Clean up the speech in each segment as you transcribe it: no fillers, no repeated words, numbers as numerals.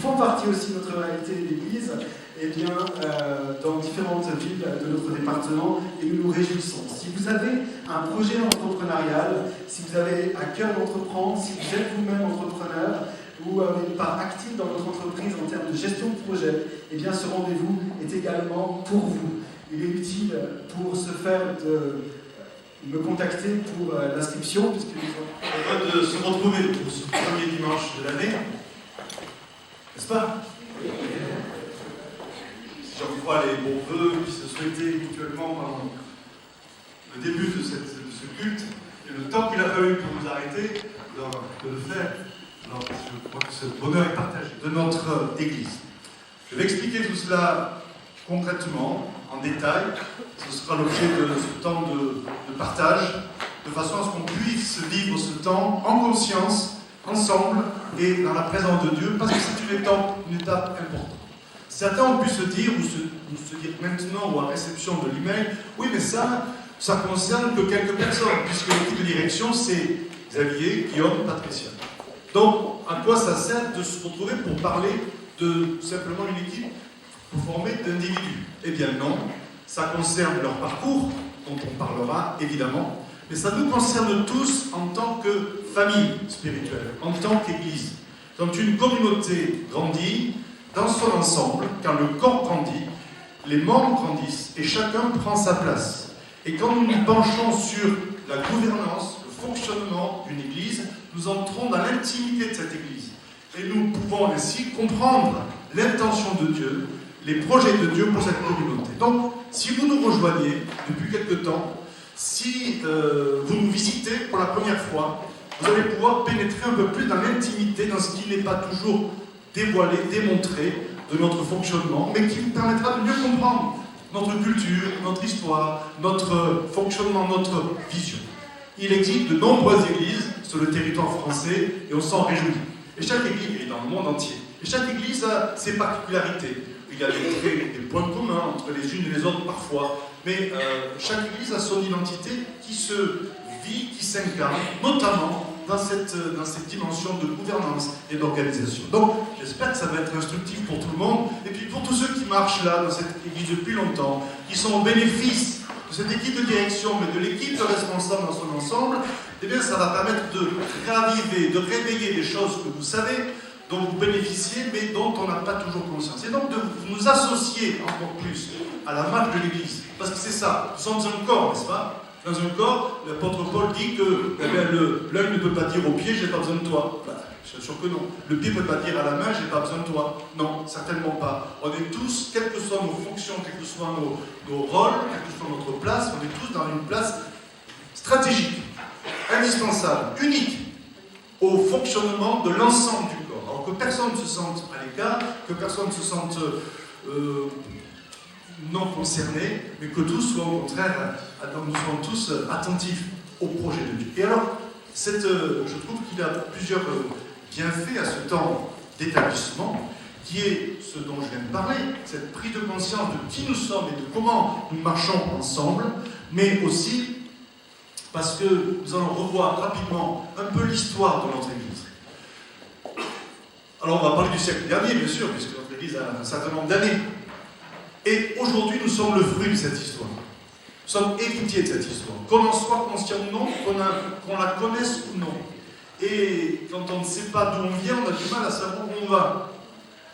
font partie aussi de notre réalité d'Église, eh bien, dans différentes villes de notre département, et nous nous réjouissons. Si vous avez un projet entrepreneurial, si vous avez à cœur d'entreprendre, si vous êtes vous-même entrepreneur, ou avez une part active dans votre entreprise en termes de gestion de projet, eh bien, ce rendez-vous est également pour vous. Il est utile pour se faire me contacter pour l'inscription, puisque on va de se retrouver pour ce premier dimanche de l'année, n'est-ce pas? Si j'en crois les bons vœux qui se souhaitaient mutuellement pendant le début de ce culte, et le temps qu'il a fallu pour nous arrêter de le faire, alors je crois que ce bonheur est partagé de notre Église. Je vais expliquer tout cela concrètement, en détail. Ce sera l'objet de ce temps de partage, de façon à ce qu'on puisse vivre ce temps en conscience, ensemble et dans la présence de Dieu, parce que c'est une étape importante. Certains ont pu se dire, ou se dire maintenant, ou à réception de l'email, oui, mais ça concerne que quelques personnes, puisque l'équipe de direction, c'est Xavier, Guillaume, Patricia. Donc, à quoi ça sert de se retrouver pour parler de simplement une équipe formée d'individus? Eh bien non, ça concerne leur parcours, dont on parlera évidemment, mais ça nous concerne tous en tant que famille spirituelle, en tant qu'Église. Quand une communauté grandit, dans son ensemble, quand le corps grandit, les membres grandissent et chacun prend sa place. Et quand nous nous penchons sur la gouvernance, le fonctionnement d'une Église, nous entrons dans l'intimité de cette Église. Et nous pouvons ainsi comprendre l'intention de Dieu, les projets de Dieu pour cette communauté. Donc, si vous nous rejoignez depuis quelque temps, si vous nous visitez pour la première fois, vous allez pouvoir pénétrer un peu plus dans l'intimité, dans ce qui n'est pas toujours dévoilé, démontré de notre fonctionnement, mais qui vous permettra de mieux comprendre notre culture, notre histoire, notre fonctionnement, notre vision. Il existe de nombreuses églises sur le territoire français et on s'en réjouit. Et chaque église est dans le monde entier. Et chaque église a ses particularités. Il y a des points communs entre les unes et les autres parfois, mais chaque église a son identité qui se vit, qui s'incarne, notamment dans cette dimension de gouvernance et d'organisation. Donc, j'espère que ça va être instructif pour tout le monde, et puis pour tous ceux qui marchent là, dans cette église depuis longtemps, qui sont au bénéfice de cette équipe de direction, mais de l'équipe de responsables dans son ensemble, eh bien, ça va permettre de raviver, de réveiller des choses que vous savez, dont vous bénéficiez, mais dont on n'a pas toujours conscience. Et donc, de nous associer encore plus à la marche de l'Église. Parce que c'est ça, nous sommes un corps, n'est-ce pas? Dans un corps, l'apôtre Paul dit que l'œil ne peut pas dire au pied, j'ai pas besoin de toi. Ben, je suis sûr que non. Le pied ne peut pas dire à la main, j'ai pas besoin de toi. Non, certainement pas. On est tous, quelles que soient nos fonctions, quels que soient nos rôles, quelle que soit notre place, on est tous dans une place stratégique, indispensable, unique au fonctionnement de l'ensemble du corps. Alors que personne ne se sente à l'écart, que personne ne se sente non concernés, mais que tous soient au contraire, nous soyons tous attentifs au projet de Dieu. Et alors, je trouve qu'il y a plusieurs bienfaits à ce temps d'établissement, qui est ce dont je viens de parler, cette prise de conscience de qui nous sommes et de comment nous marchons ensemble, mais aussi parce que nous allons revoir rapidement un peu l'histoire de notre Église. Alors, on va parler du siècle dernier, bien sûr, puisque notre Église a un certain nombre d'années. Et aujourd'hui, nous sommes le fruit de cette histoire. Nous sommes héritiers de cette histoire. Qu'on en soit conscient ou non, qu'on la connaisse ou non. Et quand on ne sait pas d'où on vient, on a du mal à savoir où on va.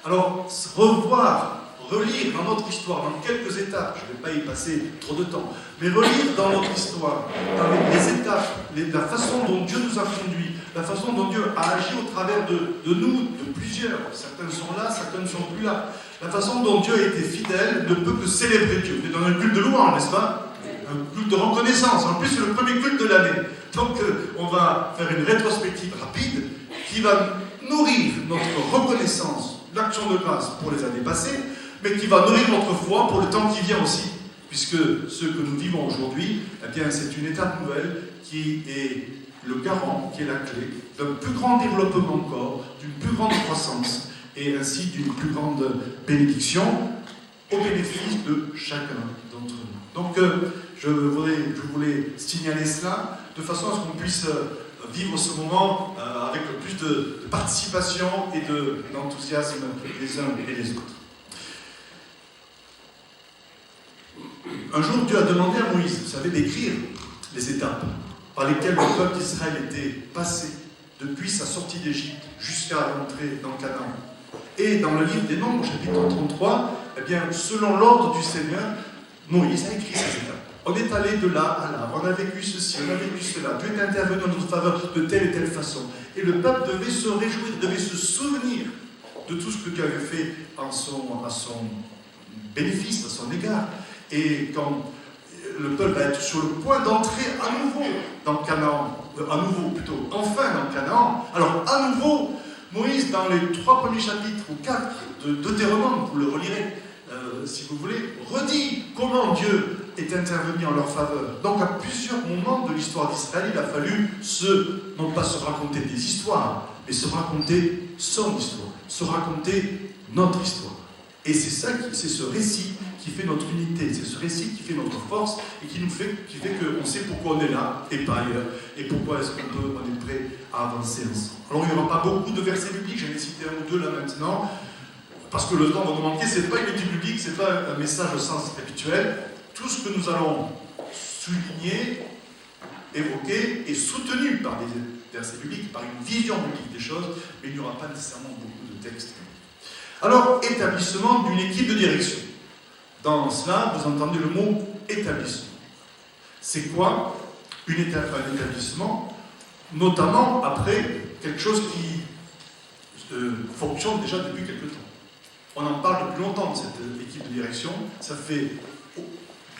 Alors, revoir, relire dans notre histoire, dans quelques étapes, je ne vais pas y passer trop de temps, mais relire dans notre histoire, dans les étapes, la façon dont Dieu nous a conduits, la façon dont Dieu a agi au travers de nous, de plusieurs. Certains sont là, certains ne sont plus là. La façon dont Dieu a été fidèle ne peut que célébrer Dieu. On est dans un culte de louange, n'est-ce pas? Un culte de reconnaissance. En plus, c'est le premier culte de l'année. Donc, on va faire une rétrospective rapide qui va nourrir notre reconnaissance, l'action de grâce pour les années passées, mais qui va nourrir notre foi pour le temps qui vient aussi. Puisque ce que nous vivons aujourd'hui, eh bien, c'est une étape nouvelle qui est le garant, qui est la clé d'un plus grand développement encore, d'une plus grande croissance, et ainsi d'une plus grande bénédiction au bénéfice de chacun d'entre nous. Donc, je voulais signaler cela de façon à ce qu'on puisse vivre ce moment avec le plus de participation et d'enthousiasme les uns et les autres. Un jour, Dieu a demandé à Moïse, vous savez, d'écrire les étapes par lesquelles le peuple d'Israël était passé depuis sa sortie d'Égypte jusqu'à l'entrée dans Canaan. Et dans le livre des Nombres, chapitre 33, eh bien, selon l'ordre du Seigneur, Moïse a écrit ces étapes. On est allé de là à là, on a vécu ceci, on a vécu cela, Dieu est intervenu en notre faveur de telle et telle façon. Et le peuple devait se réjouir, devait se souvenir de tout ce que Dieu avait fait à son bénéfice, à son égard. Et quand le peuple va être sur le point d'entrer à nouveau dans Canaan, enfin dans Canaan, alors à nouveau, Moïse, dans les 3 premiers chapitres ou 4 de Deutéronome, vous le relirez si vous voulez, redit comment Dieu est intervenu en leur faveur. Donc à plusieurs moments de l'histoire d'Israël, il a fallu non pas se raconter des histoires, mais se raconter son histoire, se raconter notre histoire. Et c'est ce récit qui fait notre unité, c'est ce récit qui fait notre force et qui fait qu'on sait pourquoi on est là et pas ailleurs, et pourquoi est-ce on est prêt à avancer ensemble. Alors il n'y aura pas beaucoup de versets bibliques, j'en ai cité un ou deux là maintenant, parce que le temps va nous manquer, ce n'est pas une étude biblique, ce n'est pas un message au sens habituel. Tout ce que nous allons souligner, évoquer, est soutenu par des versets bibliques, par une vision biblique des choses, mais il n'y aura pas nécessairement beaucoup de textes. Alors, établissement d'une équipe de direction. Dans cela, vous entendez le mot établissement. C'est quoi un établissement? Notamment après quelque chose qui fonctionne déjà depuis quelque temps. On en parle depuis longtemps de cette équipe de direction. Ça fait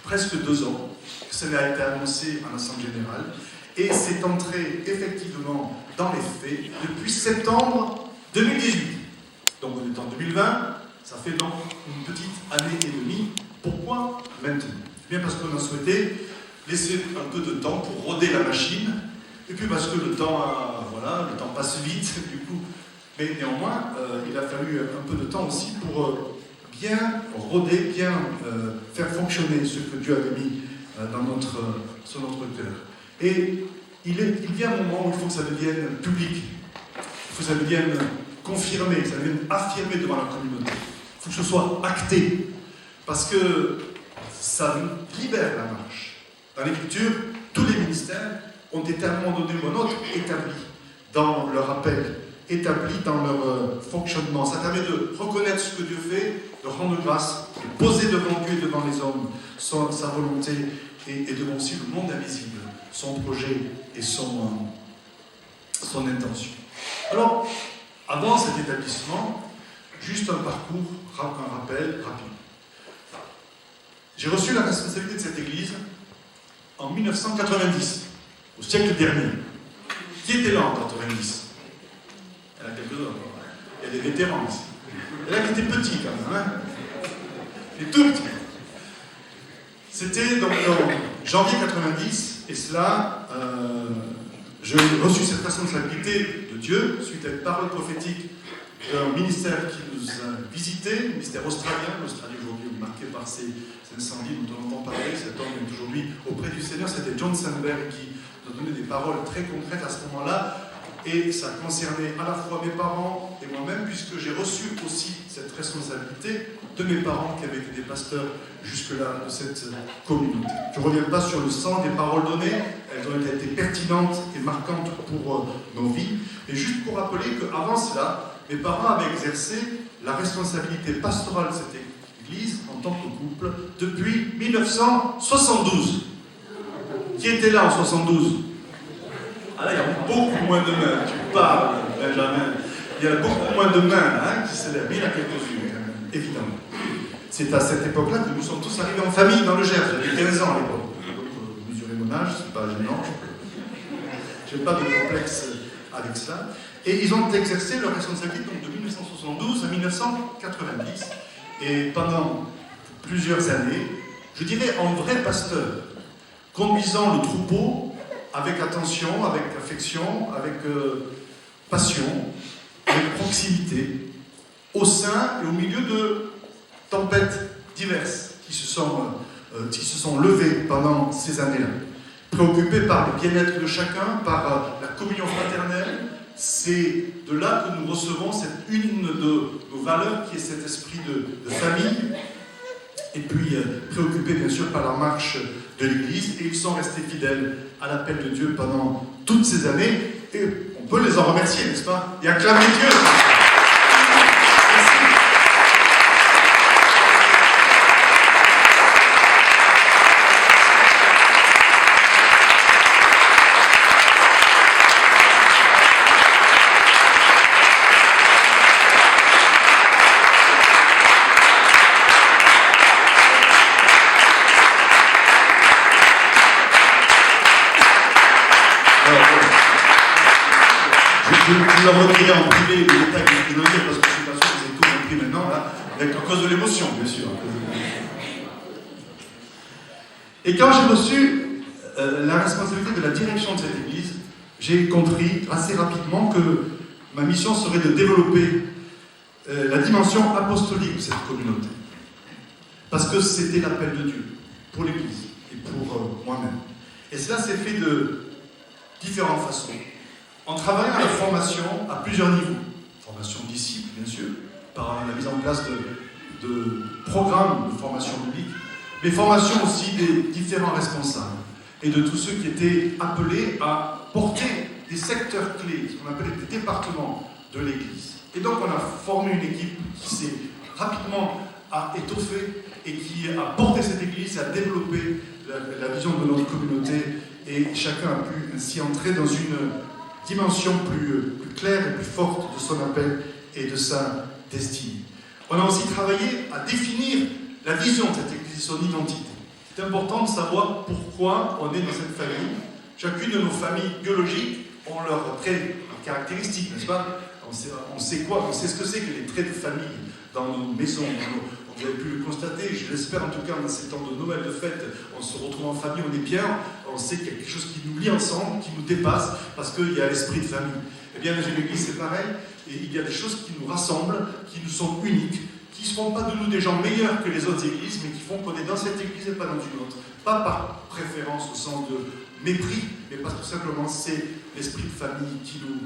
presque 2 ans que ça a été annoncé en Assemblée Générale. Et c'est entré effectivement dans les faits depuis septembre 2018. Donc on est en 2020, ça fait donc une petite année et demie. Pourquoi maintenant? Bien parce qu'on a souhaité laisser un peu de temps pour roder la machine, et puis parce que le temps passe vite, du coup. Mais néanmoins, il a fallu un peu de temps aussi pour bien roder, bien faire fonctionner ce que Dieu avait mis sur notre cœur. Et il vient un moment où il faut que ça devienne public, il faut que ça devienne confirmé, ça devienne affirmé devant la communauté. Il faut que ce soit acté, parce que ça libère la marche. Dans l'Écriture, tous les ministères ont été à un moment donné ou à un autre établis dans leur appel, établis dans leur fonctionnement. Ça permet de reconnaître ce que Dieu fait, de rendre grâce, de poser devant Dieu et devant les hommes sa volonté et devant aussi le monde invisible, son projet et son intention. Alors, avant cet établissement, juste un parcours, un rappel rapide. J'ai reçu la responsabilité de cette église en 1990, au siècle dernier. Qui était là en 90? Il y en a quelques-uns. Il y a des vétérans ici. Il y en a qui étaient petits quand même. Les tout petits. C'était donc en janvier 90, et cela, j'ai reçu cette responsabilité de Dieu, suite à une parole prophétique d'un ministère qui nous a visités, le ministère australien. L'Australie aujourd'hui est marquée par ces incendies dont on entend parler. Cet homme est aujourd'hui auprès du Seigneur. C'était John Sandberg qui nous a donné des paroles très concrètes à ce moment-là. Et ça concernait à la fois mes parents et moi-même, puisque j'ai reçu aussi cette responsabilité de mes parents qui avaient été des pasteurs jusque-là de cette communauté. Je ne reviens pas sur le sens des paroles données, elles ont été pertinentes et marquantes pour nos vies, mais juste pour rappeler qu'avant cela, mes parents avaient exercé la responsabilité pastorale de cette église en tant que couple depuis 1972. Qui était là en 72? Ah là, il y a beaucoup moins de mains. Tu parles, Benjamin. Il y a beaucoup moins de mains qui se lèvent. Il y en a quelques-unes, quand même, évidemment. C'est à cette époque-là que nous sommes tous arrivés en famille dans le Gers. J'avais 15 ans à l'époque. Donc, mesurez mon âge, c'est pas gênant. Je n'ai pas de complexe avec ça. Et ils ont exercé leur responsabilité donc, de 1972 à 1990. Et pendant plusieurs années, je dirais en vrai pasteur, conduisant le troupeau avec attention, avec affection, avec passion, avec proximité, au sein et au milieu de tempêtes diverses qui se sont levées pendant ces années-là. préoccupé par le bien-être de chacun, par la communion fraternelle. C'est de là que nous recevons une de nos valeurs qui est cet esprit de famille. Et puis préoccupés bien sûr par la marche de l'Église, et ils sont restés fidèles à l'appel de Dieu pendant toutes ces années, et on peut les en remercier, n'est-ce pas? Et acclamer Dieu. Merci. Je leur redirai en privé les détails que je veux dire, parce que je ne suis pas sûr que vous avez tout compris maintenant, là, avec à cause de l'émotion, bien sûr. Et quand j'ai reçu la responsabilité de la direction de cette église, j'ai compris assez rapidement que ma mission serait de développer la dimension apostolique de cette communauté. Parce que c'était l'appel de Dieu pour l'église et pour moi-même. Et cela s'est fait de différentes façons. En travaillant à la formation à plusieurs niveaux. Formation disciple, bien sûr, par la mise en place de programmes de formation biblique, mais formation aussi des différents responsables et de tous ceux qui étaient appelés à porter des secteurs clés, ce qu'on appelait des départements de l'Église. Et donc on a formé une équipe qui s'est rapidement étoffée et qui a porté cette Église, a développé la vision de notre communauté, et chacun a pu ainsi entrer dans une dimension plus claire et plus forte de son appel et de sa destinée. On a aussi travaillé à définir la vision de cette Église et son identité. C'est important de savoir pourquoi on est dans cette famille. Chacune de nos familles biologiques ont leurs traits, leurs caractéristiques, n'est-ce pas? On sait quoi? On sait ce que c'est que les traits de famille dans nos maisons, vous avez pu le constater, je l'espère en tout cas dans ces temps de Noël, de fête, on se retrouve en famille, on est bien, on sait qu'il y a quelque chose qui nous lie ensemble, qui nous dépasse, parce qu'il y a l'esprit de famille. Eh bien, dans l'Église, c'est pareil, et il y a des choses qui nous rassemblent, qui nous sont uniques, qui ne font pas de nous des gens meilleurs que les autres églises, mais qui font qu'on est dans cette église et pas dans une autre. Pas par préférence au sens de mépris, mais parce que tout simplement c'est l'esprit de famille qui nous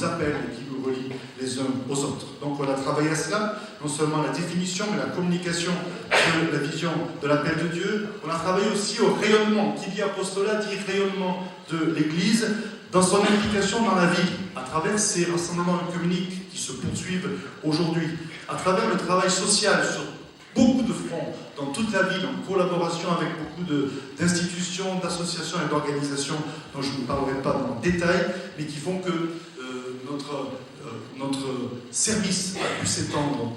appelle et qui nous relie les uns aux autres. Donc on a travaillé à cela, non seulement la définition, mais la communication de la vision de l'appel de Dieu. On a travaillé aussi au rayonnement. Qui dit apostolat dit rayonnement de l'Église dans son implication dans la vie, à travers ces rassemblements œcuméniques qui se poursuivent aujourd'hui, à travers le travail social sur beaucoup de fronts, dans toute la ville, en collaboration avec beaucoup d'institutions, d'associations et d'organisations dont je ne parlerai pas dans le détail, mais qui font que notre service a pu s'étendre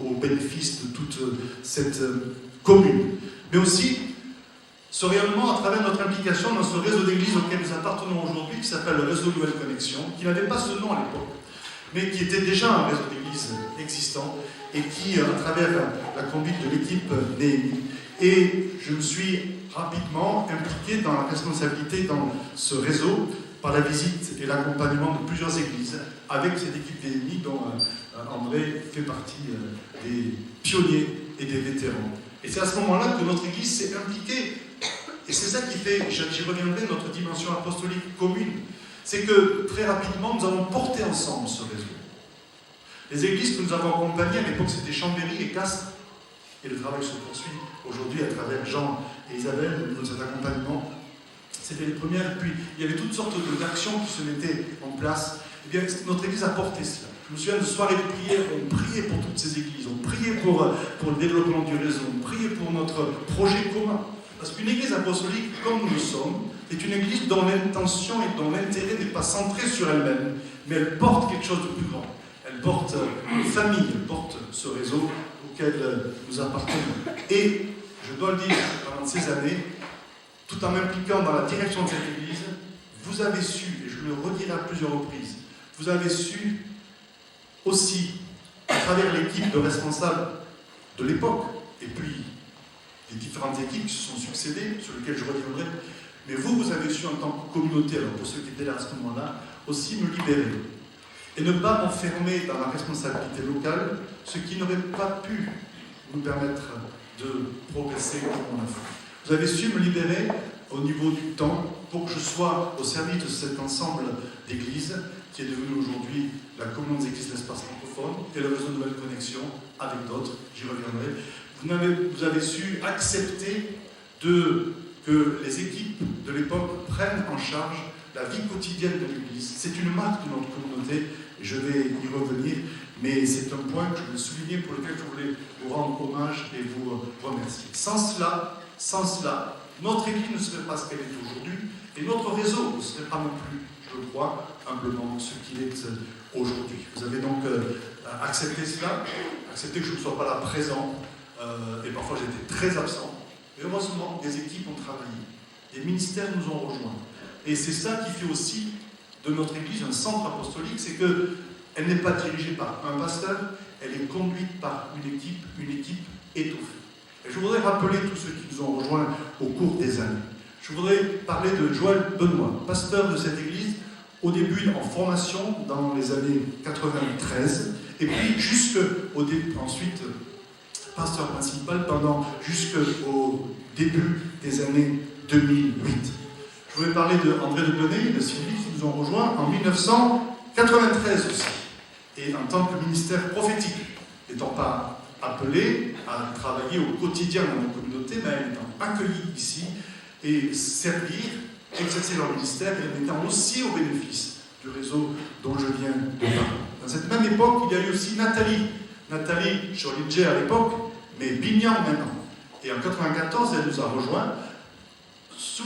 au bénéfice de toute cette commune. Mais aussi, ce rayonnement à travers notre implication dans ce réseau d'églises auquel nous appartenons aujourd'hui, qui s'appelle le réseau Nouvelle Connexion, qui n'avait pas ce nom à l'époque, mais qui était déjà un réseau d'églises existant, et qui, à travers la conduite de l'équipe Néhémie, et je me suis rapidement impliqué dans la responsabilité dans ce réseau, par la visite et l'accompagnement de plusieurs églises, avec cette équipe Néhémie dont André fait partie des pionniers et des vétérans. Et c'est à ce moment-là que notre église s'est impliquée, et c'est ça qui fait, j'y reviendrai, notre dimension apostolique commune. C'est que très rapidement, nous avons porté ensemble ce réseau. Les églises que nous avons accompagnées, à l'époque c'était Chambéry et Castres, et le travail se poursuit aujourd'hui à travers Jean et Isabelle au niveau de cet accompagnement. C'était les premières, puis il y avait toutes sortes d'actions qui se mettaient en place. Eh bien, notre église a porté cela. Je me souviens de soirées de prière, on priait pour toutes ces églises, on priait pour le développement du réseau, on priait pour notre projet commun. Parce qu'une église apostolique, comme nous le sommes, est une église dont l'intention et dont l'intérêt n'est pas centré sur elle-même, mais elle porte quelque chose de plus grand. Elle porte une famille, elle porte ce réseau auquel nous appartenons. Et, je dois le dire, pendant ces années, tout en m'impliquant dans la direction de cette église, vous avez su, et je le redirai à plusieurs reprises, vous avez su aussi, à travers l'équipe de responsables de l'époque, et puis les différentes équipes qui se sont succédées, sur lesquelles je reviendrai, mais vous avez su en tant que communauté, alors pour ceux qui étaient là à ce moment-là, aussi me libérer. Et ne pas m'enfermer dans la responsabilité locale, ce qui n'aurait pas pu nous permettre de progresser comme on a fait. Vous avez su me libérer au niveau du temps, pour que je sois au service de cet ensemble d'églises qui est devenu aujourd'hui la Communion des Églises de l'espace francophone et le réseau de Nouvelle Connexion avec d'autres, j'y reviendrai. Vous avez su accepter que les équipes de l'époque prennent en charge la vie quotidienne de l'Église. C'est une marque de notre communauté, et je vais y revenir, mais c'est un point que je voulais souligner, pour lequel je voulais vous rendre hommage et vous remercier. Sans cela, notre Église ne serait pas ce qu'elle est aujourd'hui, et notre réseau ne serait pas non plus, je crois, humblement ce qu'il est aujourd'hui. Vous avez donc accepté cela, accepté que je ne sois pas là présent, et parfois j'étais très absent. Mais heureusement, des équipes ont travaillé, des ministères nous ont rejoints. Et c'est ça qui fait aussi de notre Église un centre apostolique, c'est qu'elle n'est pas dirigée par un pasteur, elle est conduite par une équipe étoffée. Et je voudrais rappeler tous ceux qui nous ont rejoints au cours des années. Je voudrais parler de Joël Benoît, pasteur de cette Église, au début en formation dans les années 93, et puis ensuite pasteur principal jusqu'au début des années 2008. Je voulais parler de André de Blenay et de Sylvie qui nous ont rejoints en 1993 aussi. Et en tant que ministère prophétique, n'étant pas appelé à travailler au quotidien dans nos communautés, mais étant accueillis ici et servir, exercer leur ministère, et étant aussi au bénéfice du réseau dont je viens de parler. Dans cette même époque, il y a eu aussi Nathalie Chorlinger à l'époque, mais Bignan maintenant. Et en 1994, elle nous a rejoints sous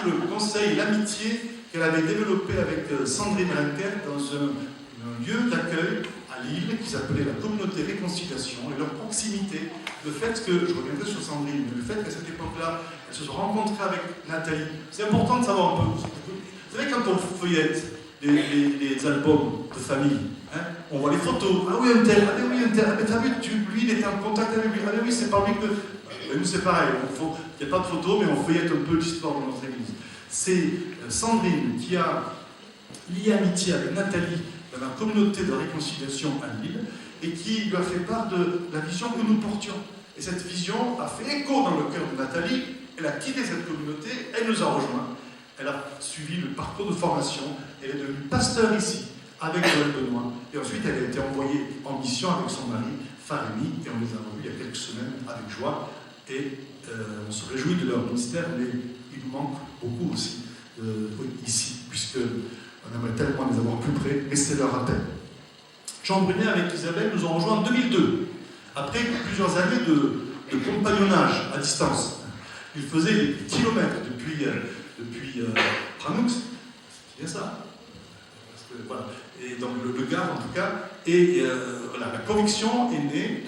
le conseil, l'amitié qu'elle avait développé avec Sandrine Renker dans un lieu d'accueil à Lille qui s'appelait la Communauté Réconciliation, et leur proximité, le fait que, je reviendrai sur Sandrine, mais le fait qu'à cette époque-là, elles se sont rencontrées avec Nathalie. C'est important de savoir un peu. Vous savez, quand on feuillette les albums de famille, hein, on voit les photos. Ah oui, un tel, ah oui, un tel. Ah mais t'as vu, lui, il était en contact avec lui. Ah mais oui, c'est par lui que... Et nous, c'est pareil. Il n'y a pas de photos, mais on feuillette un peu l'histoire de notre Église. C'est Sandrine qui a lié amitié avec Nathalie dans la communauté de réconciliation à Lille et qui lui a fait part de la vision que nous portions. Et cette vision a fait écho dans le cœur de Nathalie. Elle a quitté cette communauté, elle nous a rejoints. Elle a suivi le parcours de formation, elle est devenue pasteur ici, avec Joël Benoît. Et ensuite, elle a été envoyée en mission avec son mari, Farémy, et on les a revus il y a quelques semaines avec joie. Et on se réjouit de leur ministère, mais il nous manque beaucoup aussi ici, puisqu'on aimerait tellement les avoir plus près, mais c'est leur appel. Jean Brunet avec Isabelle nous ont rejoints en 2002, après plusieurs années de compagnonnage à distance. Ils faisaient des kilomètres depuis Pranoux, c'est bien ça. Voilà. Et donc le Gard en tout cas, et voilà, la conviction est née,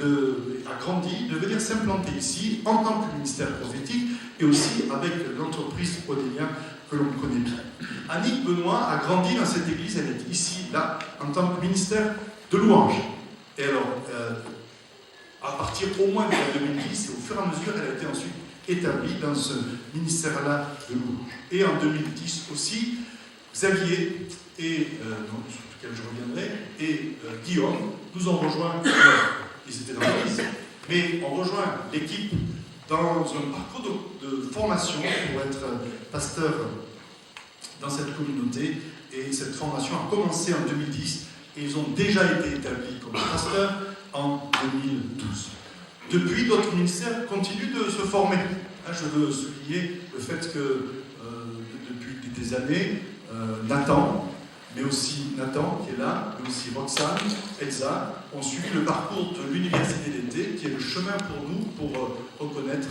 a grandi, de venir s'implanter ici en tant que ministère prophétique et aussi avec l'entreprise Odélia que l'on connaît bien. Annick Benoît a grandi dans cette église, elle est ici, là, en tant que ministère de louange. Et alors, à partir au moins de 2010, et au fur et à mesure, elle a été ensuite établie dans ce ministère-là de louange. Et en 2010 aussi, Xavier et sur lequel je reviendrai, et Guillaume nous ont rejoints, ils étaient dans l'église, mais ont rejoint l'équipe dans un parcours de formation pour être pasteur dans cette communauté, et cette formation a commencé en 2010, et ils ont déjà été établis comme pasteurs en 2012. Depuis, d'autres ministères continuent de se former. Je veux souligner le fait que depuis des années, Nathan qui est là, mais aussi Roxane, Elsa, ont suivi le parcours de l'université d'été, qui est le chemin pour nous, pour reconnaître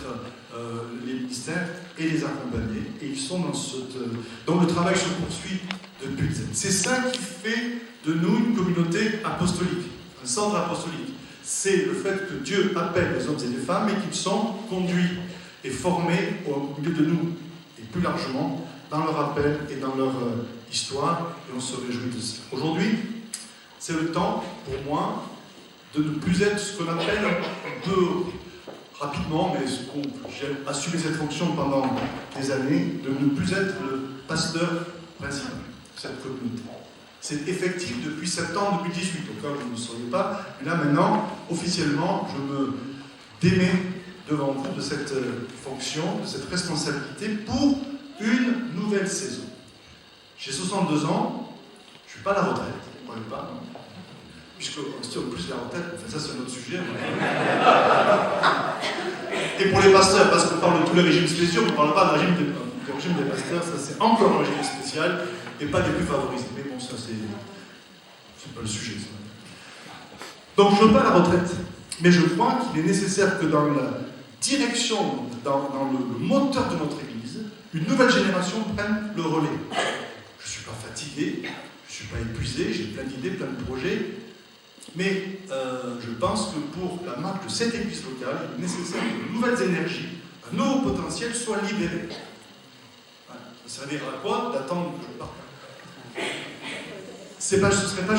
les ministères et les accompagner. Et ils sont dans le travail se poursuit depuis des années. C'est ça qui fait de nous une communauté apostolique, un centre apostolique. C'est le fait que Dieu appelle les hommes et les femmes et qu'ils sont conduits et formés au milieu de nous, et plus largement dans leur appel et dans leur histoire, et on se réjouit de ça. Aujourd'hui, c'est le temps pour moi de ne plus être ce qu'on appelle un peu rapidement, mais j'ai assumé cette fonction pendant des années, de ne plus être le pasteur principal de cette communauté. C'est effectif depuis septembre 2018, au cas où vous ne le sauriez pas. Mais là, maintenant, officiellement, je me d'aimer devant vous de cette fonction, de cette responsabilité pour une nouvelle saison. J'ai 62 ans, je ne suis pas à la retraite, vous ne croyez pas, non? Puisque en plus la retraite, enfin, ça c'est un autre sujet. Et pour les pasteurs, parce qu'on parle de tous les régimes spéciaux, on ne parle pas du régime des pasteurs, ça c'est encore un régime spécial et pas des plus favorisés. Mais bon, ça c'est pas le sujet. Ça. Donc je ne veux pas la retraite, mais je crois qu'il est nécessaire que dans la direction, dans le moteur de notre Église, une nouvelle génération prenne le relais. Je ne suis pas fatigué, je ne suis pas épuisé, j'ai plein d'idées, plein de projets, mais je pense que pour la marque de cette Église locale, il est nécessaire que de nouvelles énergies, un nouveau potentiel soient libérés. Ça servira à quoi d'attendre que je parte? Ce ne serait pas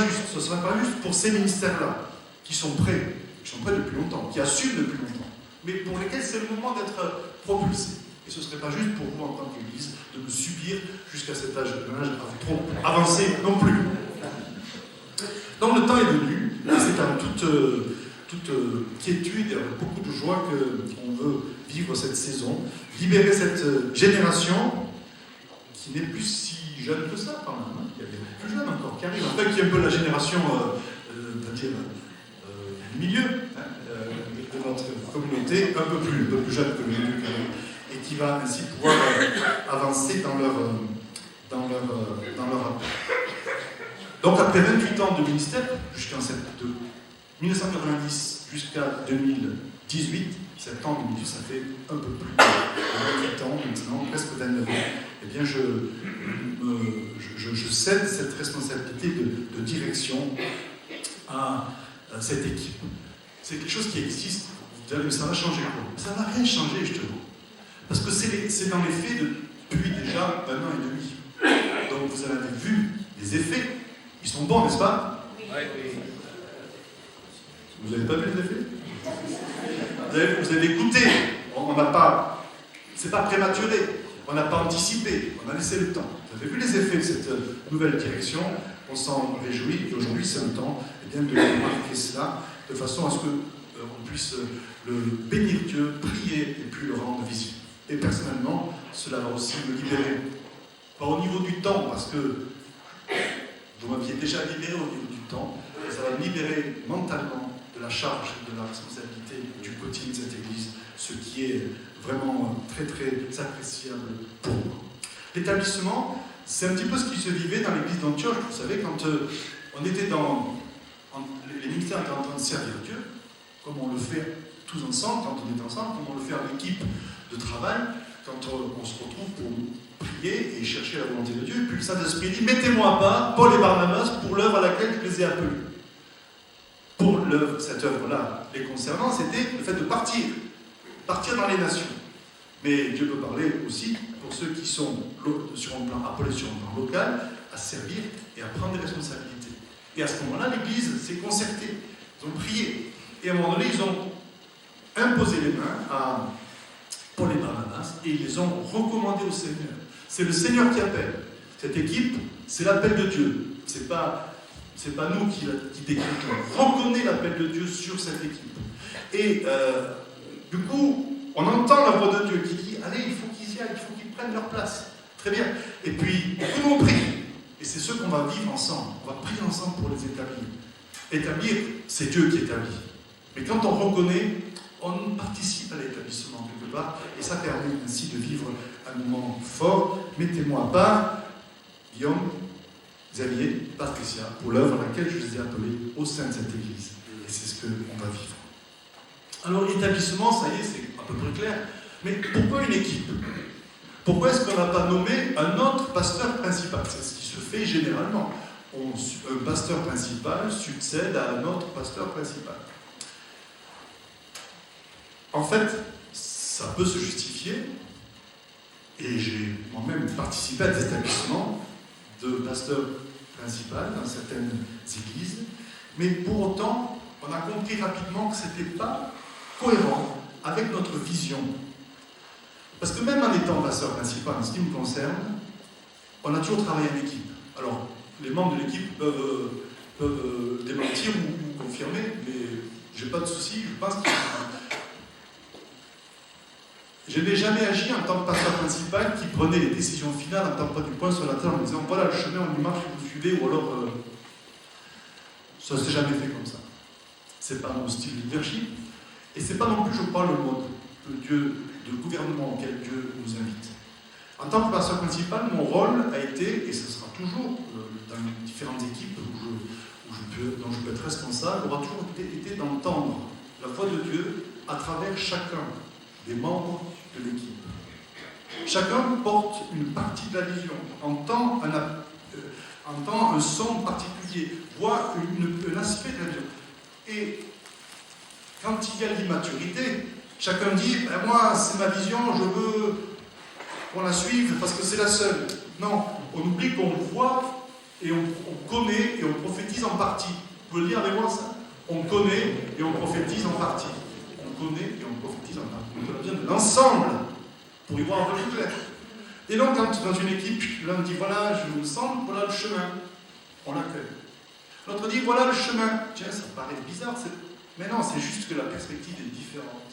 juste pour ces ministères-là, qui sont prêts depuis longtemps, qui assument depuis longtemps, mais pour lesquels c'est le moment d'être propulsés. Et ce ne serait pas juste pour vous en tant qu'Église de me subir jusqu'à cet âge trop avancé non plus. Donc le temps est venu, et c'est avec toute quiétude et avec beaucoup de joie qu'on veut vivre cette saison, libérer cette génération qui n'est plus si jeune que ça quand même. Hein. Il y a des plus jeunes encore qui arrivent, enfin qui est un peu la génération, du milieu de notre communauté, un peu plus jeune que le milieu et qui va ainsi pouvoir avancer dans leur appel. Donc après 28 ans de ministère, de 1990 jusqu'à 2018, 7 ans 2018, ça fait un peu plus de 28 ans maintenant, presque 29 ans, eh bien je cède cette responsabilité de direction à cette équipe. C'est quelque chose qui existe, vous allez, mais ça va changer quoi? Ça n'a rien changé, je te dis. Parce que c'est dans les faits depuis déjà 1 an et demi. Donc vous en avez vu les effets. Ils sont bons, n'est-ce pas? Oui. Vous n'avez pas vu les effets? Vous avez goûté. On n'a pas... C'est pas prématuré. On n'a pas anticipé. On a laissé le temps. Vous avez vu les effets de cette nouvelle direction. On s'en réjouit. Et aujourd'hui, c'est le temps de marquer cela de façon à ce qu'on puisse le bénir Dieu, prier et puis le rendre visible. Et personnellement, cela va aussi me libérer. Pas au niveau du temps, parce que vous m'aviez déjà libéré au niveau du temps, mais ça va me libérer mentalement de la charge, de la responsabilité du quotidien de cette Église, ce qui est vraiment très très appréciable pour moi. L'établissement, c'est un petit peu ce qui se vivait dans l'Église d'Antioche. Vous savez, quand on était les ministères étaient en train de servir Dieu, comme on le fait tous ensemble, quand on est ensemble, comme on le fait en équipe de travail, quand on se retrouve pour prier et chercher la volonté de Dieu, et puis le Saint-Esprit dit, mettez-moi à part Paul et Barnabas pour l'œuvre à laquelle je les ai appelés. Pour cette œuvre-là, les concernant, c'était le fait de partir dans les nations. Mais Dieu peut parler aussi pour ceux qui sont appelés sur un plan local, à servir et à prendre des responsabilités. Et à ce moment-là, l'Église s'est concertée, ils ont prié. Et à un moment donné, ils ont imposé les mains à Paul et Barnabas et ils les ont recommandés au Seigneur. C'est le Seigneur qui appelle. Cette équipe, c'est l'appel de Dieu. C'est pas nous qui décrivons. On reconnaît l'appel de Dieu sur cette équipe. Et du coup, on entend la voix de Dieu qui dit, allez, il faut qu'ils y aillent, il faut qu'ils prennent leur place. Très bien. Et puis, tout le monde prie. Et c'est ce qu'on va vivre ensemble. On va prier ensemble pour les établir. Établir, c'est Dieu qui établit. Mais quand on reconnaît, on participe à l'établissement quelque part, et ça permet ainsi de vivre un moment fort. Mettez-moi à part, Guillaume, Xavier, Patricia, pour l'œuvre à laquelle je les ai appelés au sein de cette Église. Et c'est ce qu'on va vivre. Alors, établissement, ça y est, c'est à peu près clair. Mais pourquoi une équipe? Pourquoi est-ce qu'on n'a pas nommé un autre pasteur principal? C'est ce qui se fait généralement. Un pasteur principal succède à un autre pasteur principal. En fait, ça peut se justifier, et j'ai moi-même participé à des établissements de pasteur principal dans certaines églises, mais pour autant, on a compris rapidement que ce n'était pas cohérent avec notre vision. Parce que même en étant pasteur principal, en ce qui me concerne, on a toujours travaillé en équipe. Alors, les membres de l'équipe peuvent démentir ou confirmer, mais j'ai pas de souci, je pense Je n'ai jamais agi en tant que pasteur principal qui prenait les décisions finales en tapant du poing sur la table en disant voilà le chemin, on y marche, vous suivez, ou alors ça ne s'est jamais fait comme ça. Ce n'est pas mon style de leadership, et ce n'est pas non plus, je crois, le mode de gouvernement auquel Dieu nous invite. En tant que pasteur principal, mon rôle a été, et ce sera toujours dans les différentes équipes dont je peux être responsable, aura toujours été d'entendre la voix de Dieu à travers chacun des membres de l'équipe. Chacun porte une partie de la vision, entend un son particulier, voit un aspect de la vision. Et quand il y a l'immaturité, chacun dit moi, c'est ma vision, je veux qu'on la suive parce que c'est la seule. Non, on oublie qu'on voit et on connaît et on prophétise en partie. Vous pouvez le dire avec moi ça? On connaît et on prophétise en partie. On connaît et on prophétise en partie. On a besoin de l'ensemble pour y voir un peu plus clair. Et donc, quand dans une équipe, l'un dit voilà, je me sens, voilà le chemin, on l'accueille. L'autre dit voilà le chemin. Tiens, ça paraît bizarre, mais non, c'est juste que la perspective est différente.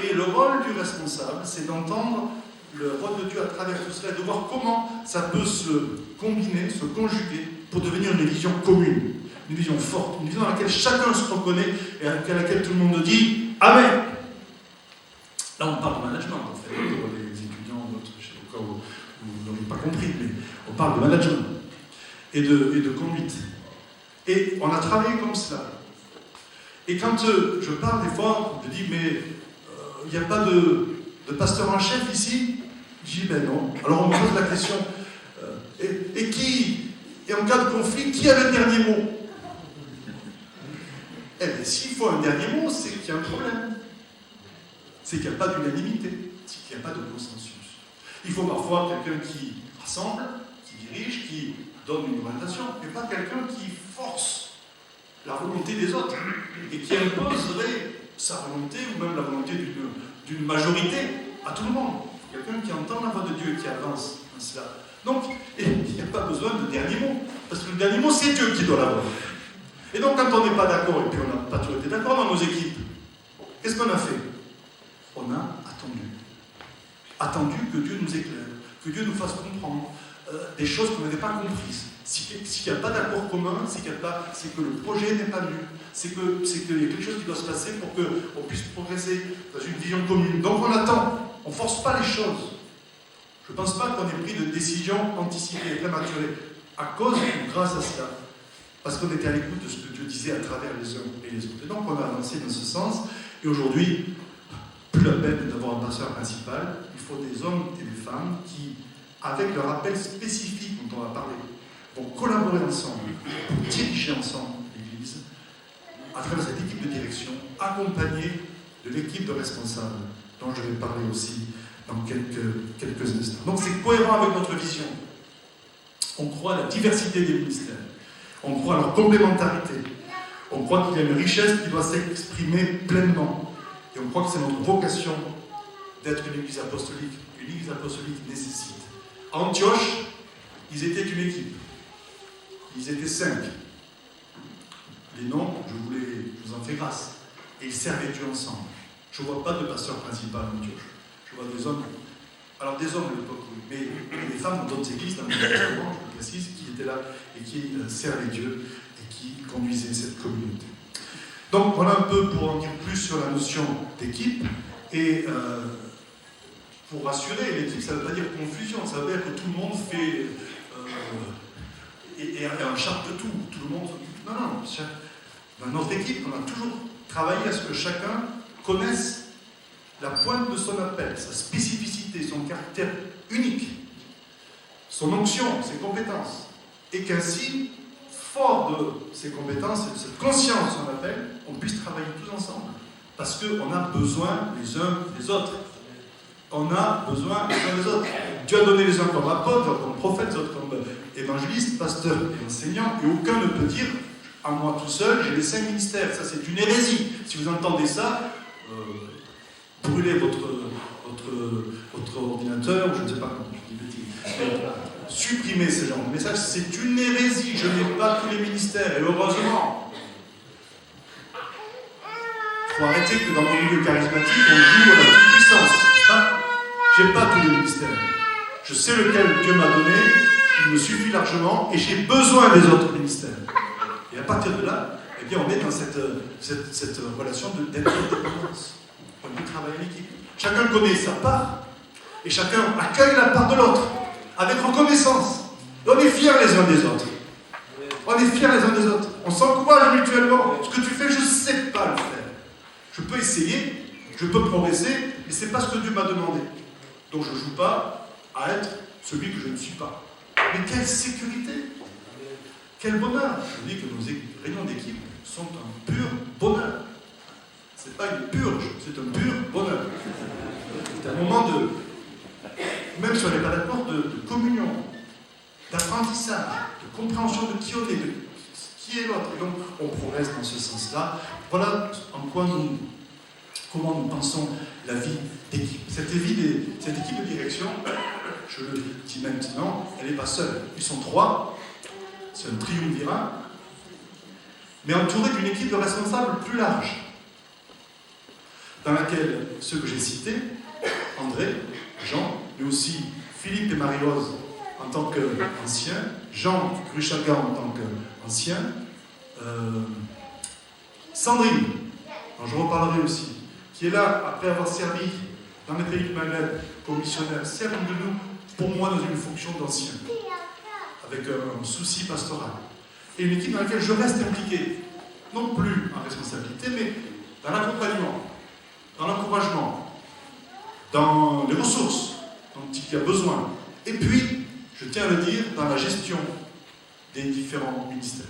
Et le rôle du responsable, c'est d'entendre le rôle de Dieu à travers tout cela, de voir comment ça peut se combiner, se conjuguer pour devenir une vision commune, une vision forte, une vision dans laquelle chacun se reconnaît et à laquelle tout le monde dit Amen. Là, on parle de management, en fait, pour les étudiants, au cas où vous n'avez pas compris, mais on parle de management et de conduite. Et on a travaillé comme cela. Et quand je parle des fois, je dis mais il n'y a pas de pasteur en chef ici? Je dis ben non. Alors on me pose la question et en cas de conflit, qui a le dernier mot? Eh bien, s'il faut un dernier mot, c'est qu'il y a un problème. C'est qu'il n'y a pas d'unanimité, c'est qu'il n'y a pas de consensus. Il faut parfois quelqu'un qui rassemble, qui dirige, qui donne une orientation, mais pas quelqu'un qui force la volonté des autres et qui imposerait sa volonté ou même la volonté d'une majorité à tout le monde. Quelqu'un qui entend la voix de Dieu et qui avance dans cela. Donc, il n'y a pas besoin de dernier mot, parce que le dernier mot, c'est Dieu qui doit l'avoir. Et donc, quand on n'est pas d'accord, et puis on n'a pas toujours été d'accord dans nos équipes, qu'est-ce qu'on a fait? On a attendu. Attendu que Dieu nous éclaire, que Dieu nous fasse comprendre des choses qu'on n'avait pas comprises. S'il n'y a pas d'accord commun, c'est que le projet n'est pas nul, c'est qu'il y a quelque chose qui doit se passer pour qu'on puisse progresser dans une vision commune. Donc on attend, on ne force pas les choses. Je ne pense pas qu'on ait pris de décisions anticipées et prématurées à cause ou grâce à cela. Parce qu'on était à l'écoute de ce que Dieu disait à travers les uns et les autres. Et donc on a avancé dans ce sens. Et aujourd'hui, plus la peine d'avoir un pasteur principal, il faut des hommes et des femmes qui, avec leur appel spécifique dont on va parler, vont collaborer ensemble, pour diriger ensemble l'Église, à travers cette équipe de direction, accompagnée de l'équipe de responsables, dont je vais parler aussi dans quelques instants. Donc c'est cohérent avec notre vision. On croit à la diversité des ministères, on croit à leur complémentarité, on croit qu'il y a une richesse qui doit s'exprimer pleinement, et on croit que c'est notre vocation d'être une Église apostolique. Une Église apostolique nécessite. À Antioche, ils étaient une équipe. Ils étaient 5. Les noms, je vous en fais grâce. Et ils servaient Dieu ensemble. Je ne vois pas de pasteur principal à Antioche. Je vois des hommes. Alors des hommes à l'époque, oui. Mais des femmes dans d'autres églises, dans le Testament, je le précise, qui étaient là et qui servaient Dieu et qui conduisaient cette communauté. Donc voilà un peu pour en dire plus sur la notion d'équipe. Et pour rassurer, l'équipe, ça ne veut pas dire confusion, ça veut dire que tout le monde fait... et en charge de tout. Tout le monde... Non. Dans notre équipe, on a toujours travaillé à ce que chacun connaisse la pointe de son appel, sa spécificité, son caractère unique, son onction, ses compétences. Et qu'ainsi, fort de ses compétences et de cette conscience de son appel, on puisse travailler tous ensemble. Parce qu'on a besoin les uns des autres. On a besoin les uns des autres. Dieu a donné les uns comme apôtres, comme prophètes, les autres comme évangélistes, pasteurs et enseignants, et aucun ne peut dire à moi tout seul, j'ai les 5 ministères. Ça, c'est une hérésie. Si vous entendez ça, brûlez votre ordinateur, ou je ne sais pas comment, je dis bêtise. Supprimez ce genre de message, c'est une hérésie. Je n'ai pas tous les ministères, et heureusement. Il faut arrêter que dans nos milieux charismatiques, on joue à la toute-puissance. Je n'ai pas tous les ministères. Je sais lequel Dieu m'a donné, il me suffit largement, et j'ai besoin des autres ministères. Et à partir de là, eh bien, on est dans cette relation d'interdépendance. On peut travailler en équipe. Chacun connaît sa part, et chacun accueille la part de l'autre, avec reconnaissance. Et on est fiers les uns des autres. On est fiers les uns des autres. On s'encourage mutuellement. Ce que tu fais, je ne sais pas le faire. Je peux essayer, je peux progresser, mais ce n'est pas ce que Dieu m'a demandé. Donc je ne joue pas à être celui que je ne suis pas. Mais quelle sécurité! Quel bonheur! Je dis que nos réunions d'équipe sont un pur bonheur. Ce n'est pas une purge, c'est un pur bonheur. C'est un moment même si on n'est pas d'accord, de communion, d'apprentissage, de compréhension de qui on est, de qui est l'autre. Et donc on progresse dans ce sens-là. Voilà comment nous pensons la vie d'équipe. Cette équipe de direction, je le dis maintenant, elle n'est pas seule. Ils sont 3, c'est un triumvirat, mais entouré d'une équipe de responsables plus large, dans laquelle ceux que j'ai cités, André, Jean, mais aussi Philippe et Marie-Rose en tant qu'anciens, Jean Gruchaga en tant qu'ancien, Sandrine, dont je reparlerai aussi, qui est là après avoir servi dans les pays du Maghreb comme missionnaire, sert de nous, pour moi, dans une fonction d'ancien, avec un souci pastoral. Et une équipe dans laquelle je reste impliqué, non plus en responsabilité, mais dans l'accompagnement, dans l'encouragement, dans les ressources dont il y a besoin. Et puis, je tiens à le dire, dans la gestion des différents ministères.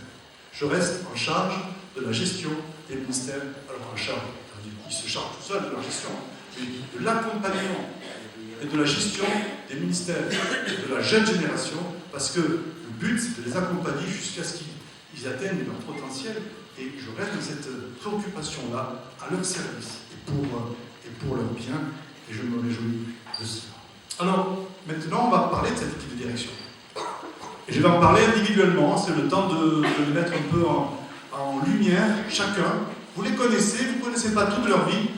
Je reste en charge de la gestion des ministères, alors en charge, ils se chargent tout seuls de la gestion, mais de l'accompagnement et de la gestion des ministères, de la jeune génération, parce que le but, c'est de les accompagner jusqu'à ce qu'ils atteignent leur potentiel, et je reste dans cette préoccupation-là, à leur service, et pour leur bien, et je me réjouis de cela. Alors, maintenant, on va parler de cette équipe de direction. Et je vais en parler individuellement, c'est le temps de les mettre un peu en lumière, chacun. Vous les connaissez, vous ne connaissez pas toute leur vie.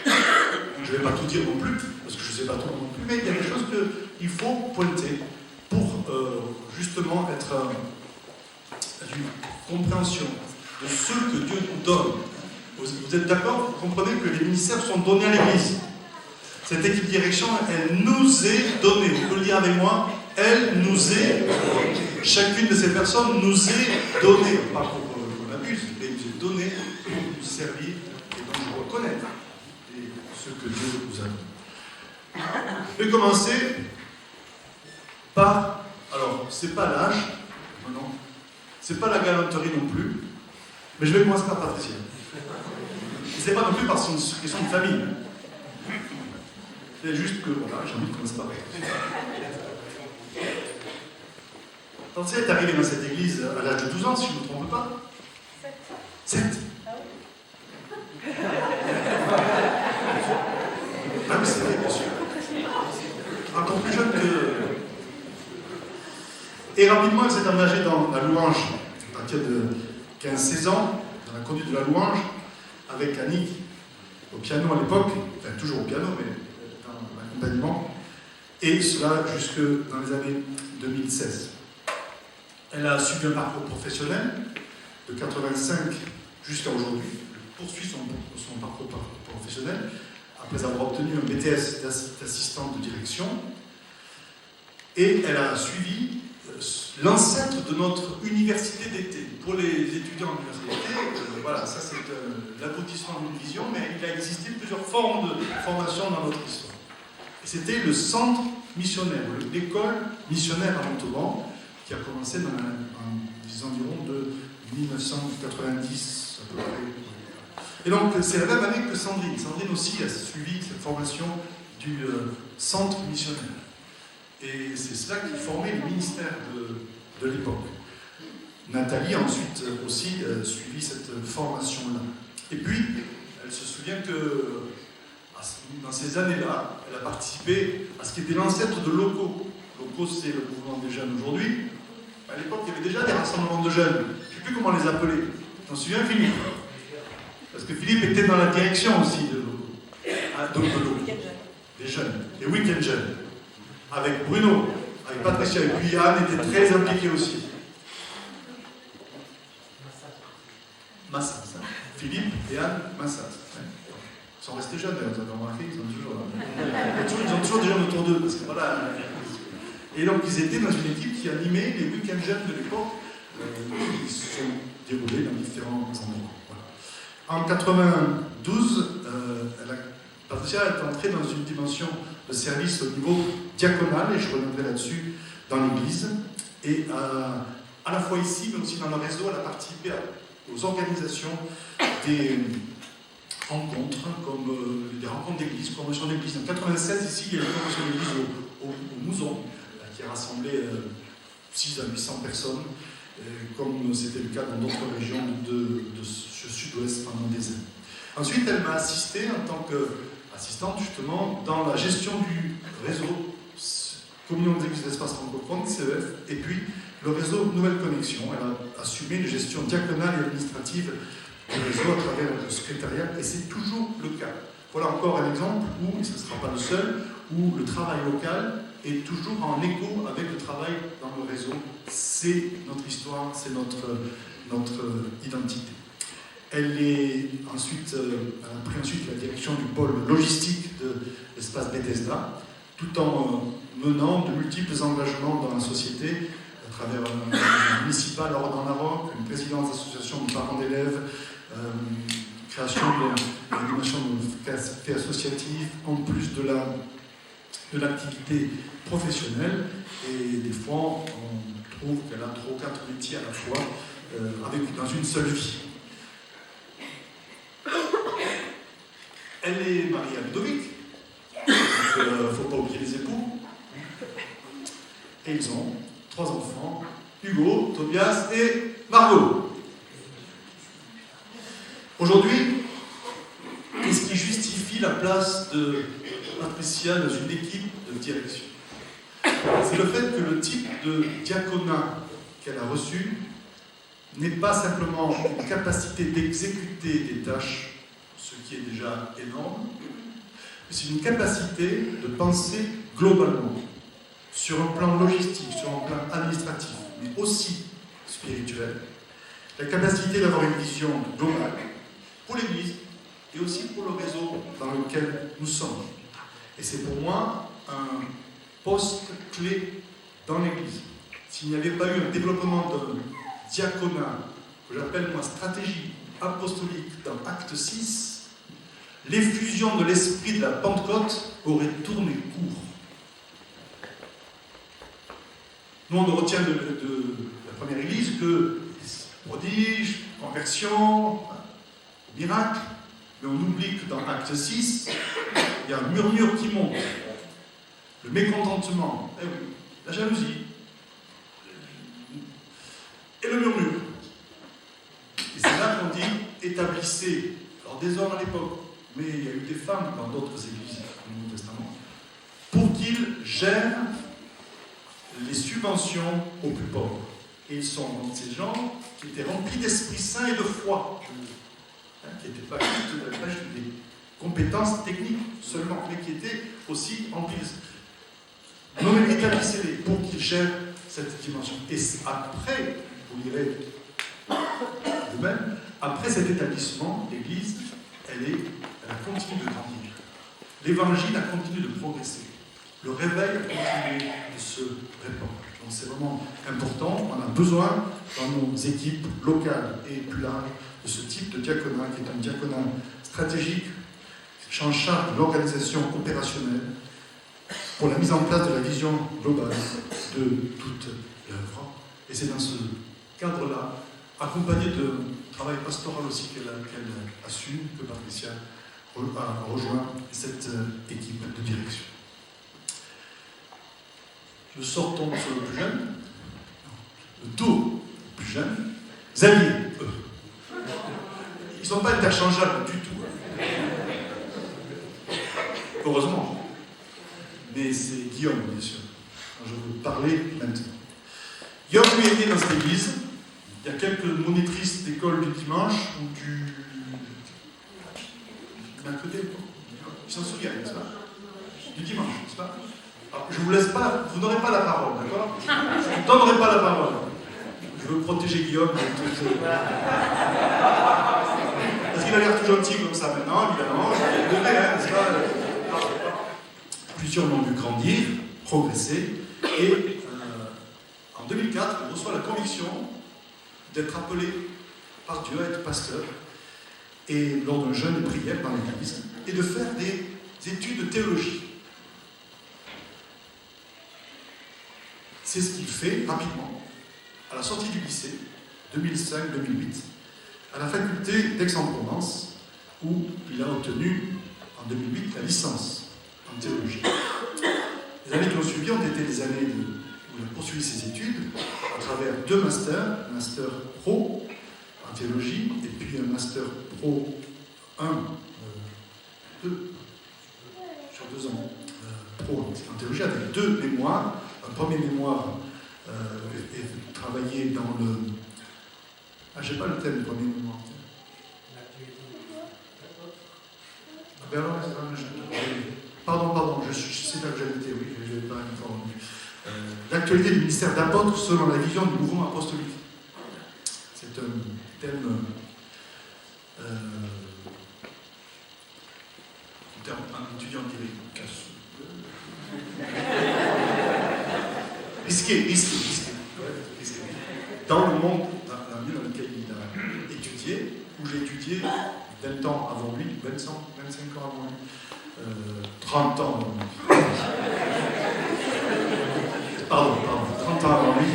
Je ne vais pas tout dire non plus, parce que je ne sais pas tout non plus, mais il y a des choses qu'il faut pointer pour justement être d'une compréhension de ce que Dieu nous donne. Vous êtes d'accord? Vous comprenez que les ministères sont donnés à l'Église. Cette équipe de direction, elle nous est donnée. Vous pouvez le dire avec moi? Elle nous est, chacune de ces personnes nous est donnée. Pas pour qu'on abuse, mais nous est donnée pour nous servir et donc nous reconnaître ce que Dieu nous a donné. Je vais commencer par, alors, c'est pas l'âge, non, c'est pas la galanterie non plus, mais je vais commencer par Patricia. C'est pas non plus par son question de famille. C'est juste que, voilà, j'ai envie de commencer par Patricia. Patricia est arrivée dans cette église à l'âge de 12 ans, si je ne me trompe pas. 7. Ah oui, c'est vrai, bien sûr. Encore plus jeune que... Et rapidement, elle s'est engagée dans la louange à partir de 15-16 ans, dans la conduite de la louange, avec Annick au piano à l'époque, enfin toujours au piano, mais dans l'accompagnement, et cela jusque dans les années 2016. Elle a suivi un parcours professionnel de 85 jusqu'à aujourd'hui. Elle poursuit son parcours professionnel après avoir obtenu un BTS d'assistante de direction. Et elle a suivi l'ancêtre de notre université d'été. Pour les étudiants en université d'été, voilà, ça c'est l'aboutissement d'une vision, mais il a existé plusieurs formes de formation dans notre histoire. Et c'était le centre missionnaire, l'école missionnaire à Montauban, qui a commencé dans les environs de 1990 à peu près. Et donc c'est la même année que Sandrine. Sandrine aussi a suivi cette formation du centre missionnaire. Et c'est cela qui formait le ministère de l'époque. Nathalie a ensuite aussi suivi cette formation-là. Et puis, elle se souvient que dans ces années-là, elle a participé à ce qui était l'ancêtre de LOCO. LOCO, c'est le mouvement des jeunes aujourd'hui. À l'époque, il y avait déjà des rassemblements de jeunes. Je ne sais plus comment les appeler. T'en souviens, Philippe? Parce que Philippe était dans la direction aussi de LOCO. des jeunes, les week-end jeunes, avec Bruno, avec Patricia, et puis Anne était très impliquée aussi. Massat, Philippe et Anne Massat. Ils sont restés jeunes, vous avez remarqué, ils ont toujours des jeunes autour d'eux, parce que voilà. Et donc ils étaient dans une équipe qui animait les week-end jeunes de l'époque, qui se sont déroulés dans différents endroits. Voilà. En 92, Patricia est entrée dans une dimension de service au niveau diaconal, et je reviendrai là-dessus dans l'Église, et à la fois ici, mais aussi dans le réseau, elle a participé aux organisations des rencontres, comme des rencontres d'église, conventions d'église. En 96, ici, il y a une convention d'église au Mouzon, qui a rassemblé 600 à 800 personnes, comme c'était le cas dans d'autres régions de ce sud-ouest pendant des années. Ensuite, elle m'a assisté en tant qu'assistante, justement, dans la gestion du réseau Communion des Églises d'Espace francophone, CEF, et puis le réseau Nouvelle Connexion. Elle a assumé une gestion diaconale et administrative du réseau à travers le secrétariat, et c'est toujours le cas. Voilà encore un exemple où, et ce ne sera pas le seul, où le travail local est toujours en écho avec le travail dans le réseau. C'est notre histoire, c'est notre identité. Elle a pris ensuite la direction du pôle logistique de l'espace Bethesda, tout en menant de multiples engagements dans la société, à travers un municipal hors en Maroc, une présidence d'association de parents d'élèves, création de l'animation de café associatif, en plus de l'activité professionnelle. Et des fois, on trouve qu'elle a 3 ou 4 métiers à la fois, dans une seule vie. Elle est mariée à Ludovic, donc il ne faut pas oublier les époux. Et ils ont 3 enfants, Hugo, Tobias et Margot. Aujourd'hui, qu'est-ce qui justifie la place de Patricia dans une équipe de direction? C'est le fait que le type de diaconat qu'elle a reçu n'est pas simplement une capacité d'exécuter des tâches, ce qui est déjà énorme, mais c'est une capacité de penser globalement, sur un plan logistique, sur un plan administratif, mais aussi spirituel, la capacité d'avoir une vision globale pour l'Église et aussi pour le réseau dans lequel nous sommes. Et c'est pour moi un poste clé dans l'Église. S'il n'y avait pas eu un développement d'un diaconat, que j'appelle moi stratégie apostolique dans Acte 6, l'effusion de l'esprit de la Pentecôte aurait tourné court. Nous, on retient de la première Église que prodiges, conversion, miracle, mais on oublie que dans Acte 6, il y a un murmure qui monte, le mécontentement, la jalousie, et le murmure. Et c'est là qu'on dit établissez, alors des hommes à l'époque, mais il y a eu des femmes dans d'autres églises du Nouveau Testament, pour qu'ils gèrent les subventions aux plus pauvres. Et ils sont donc ces gens qui étaient remplis d'Esprit Saint et de foi, qui n'étaient pas juste des compétences techniques seulement, mais qui étaient aussi remplis d'Esprit. Donc établissez-les pour qu'ils gèrent cette dimension. Et après, vous lirez vous-même, après cet établissement, l'Église, elle a continué de grandir. L'Évangile a continué de progresser. Le réveil a continué de se répandre. Donc c'est vraiment important. On a besoin, dans nos équipes locales et plus larges, de ce type de diaconat, qui est un diaconat stratégique, qui est en charge de l'organisation opérationnelle pour la mise en place de la vision globale de toute l'œuvre. Et c'est dans ce cadre-là, accompagné de travail pastoral aussi qu'elle assume, que Patricia a rejoint cette équipe de direction. Je sors tombe sur le plus jeune, le tout plus jeune, Xavier. Ils ne sont pas interchangeables du tout. Heureusement. Mais c'est Guillaume, bien sûr, dont je veux parler maintenant. Guillaume, lui, était dans cette église. Il y a quelques monitrices d'école du dimanche ou du mercredi. Ils s'en souviennent, ça. du dimanche, n'est-ce pas? Alors, je ne vous laisse pas, vous n'aurez pas la parole, d'accord? Je ne vous donnerai pas la parole. Je veux protéger Guillaume de tout. Parce qu'il a l'air tout gentil comme ça maintenant, évidemment. Je vais le donner, hein, n'est-ce pas? Plusieurs l'ont vu grandir, progresser, et en 2004, il reçoit la conviction d'être appelé par Dieu à être pasteur, et lors d'un jeûne de prière dans l'église, et de faire des études de théologie. C'est ce qu'il fait rapidement, à la sortie du lycée, 2005-2008, à la faculté d'Aix-en-Provence, où il a obtenu en 2008 la licence en théologie. Les années qui ont suivi ont été des années où il a poursuivi ses études à travers 2 masters, un master pro en théologie et puis un master pro 2 sur 2 ans pro en théologie avec 2 mémoires. Un premier mémoire est travaillé dans le... Ah, j'ai pas le thème du premier mémoire. Ah ben alors, pardon, c'est là que j'avais été, oui, je n'avais pas informé. L'actualité du ministère d'apôtre selon la vision du mouvement apostolique. C'est un thème un étudiant dirait casse. Risqué. Dans le monde dans lequel il a étudié, où j'ai étudié 20 ans avant lui, 25 ans avant lui, 30 ans avant lui. Pardon, 30 ans avant lui.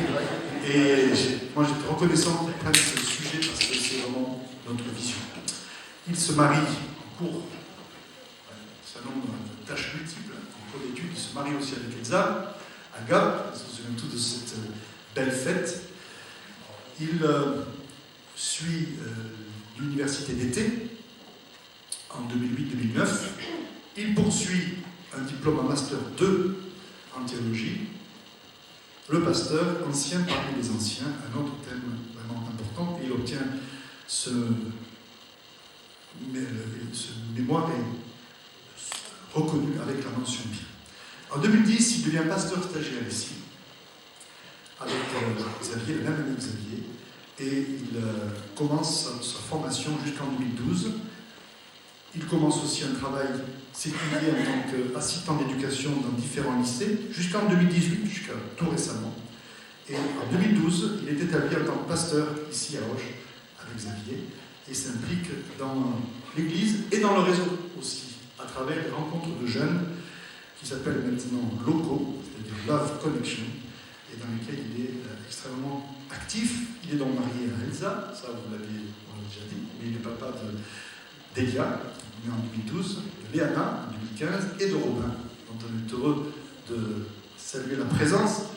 Et moi j'étais reconnaissant qu'il prenne ce sujet parce que c'est vraiment notre vision. Il se marie en cours, un nombre de tâches multiples, en cours d'études, il se marie aussi avec Elsa, à Gap, on se souvient tous de cette belle fête. Il suit l'université d'été en 2008-2009. Il poursuit un diplôme en Master 2 en théologie. Le pasteur, ancien parmi les anciens, un autre thème vraiment important, et il obtient ce mémoire est reconnu avec la mention bien. En 2010, il devient pasteur stagiaire ici, avec Xavier, le même ami Xavier, et il commence sa formation jusqu'en 2012. Il commence aussi un travail séculier en tant qu'assistant d'éducation dans différents lycées, jusqu'en 2018, jusqu'à tout récemment. Et en 2012, il est établi en tant que pasteur ici à Auch, avec Xavier, et s'implique dans l'église et dans le réseau aussi, à travers des rencontres de jeunes qui s'appellent maintenant locaux, c'est-à-dire Love Connection, et dans lesquels il est extrêmement actif. Il est donc marié à Elsa, ça vous l'avez déjà dit, mais il est papa d'Elia, né en 2012, de Léana en 2015 et de Robin, dont on est heureux de saluer la présence.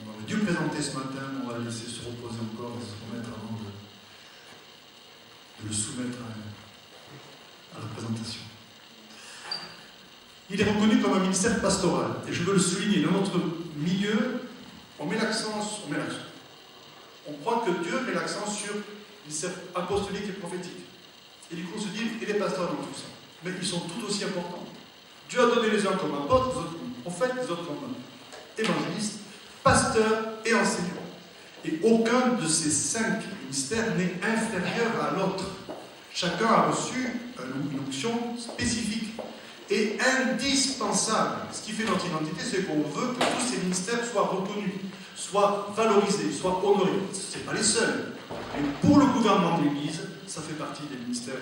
On aurait dû le présenter ce matin, mais on va le laisser se reposer encore et se remettre avant de le soumettre à la présentation. Il est reconnu comme un ministère pastoral, et je veux le souligner. Dans notre milieu, on met l'accent. On croit que Dieu met l'accent sur le ministère apostolique et prophétique. Et du coup, on se dit, et les pasteurs dans tout ça. Mais ils sont tout aussi importants. Dieu a donné les uns comme apôtres, les autres comme prophètes, les autres comme évangélistes, pasteurs et enseignants. Et aucun de ces 5 ministères n'est inférieur à l'autre. Chacun a reçu une onction spécifique et indispensable. Ce qui fait notre identité, c'est qu'on veut que tous ces ministères soient reconnus, soient valorisés, soient honorés. Ce n'est pas les seuls. Mais pour le gouvernement de l'Église, ça fait partie des ministères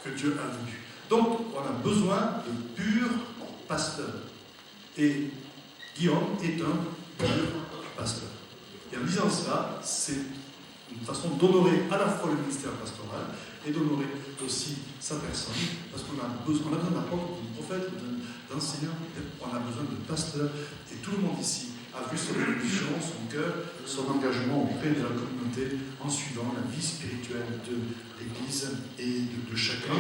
que Dieu a voulu. Donc, on a besoin de purs pasteurs. Et Guillaume est un pur pasteur. Et en disant cela, c'est une façon d'honorer à la fois le ministère pastoral et d'honorer aussi sa personne, parce qu'on a besoin d'apôtres, de prophètes, d'enseignants, on a besoin de pasteurs, et tout le monde ici a vu son évolution, son cœur, son engagement auprès de la communauté en suivant la vie spirituelle de l'Église et de chacun.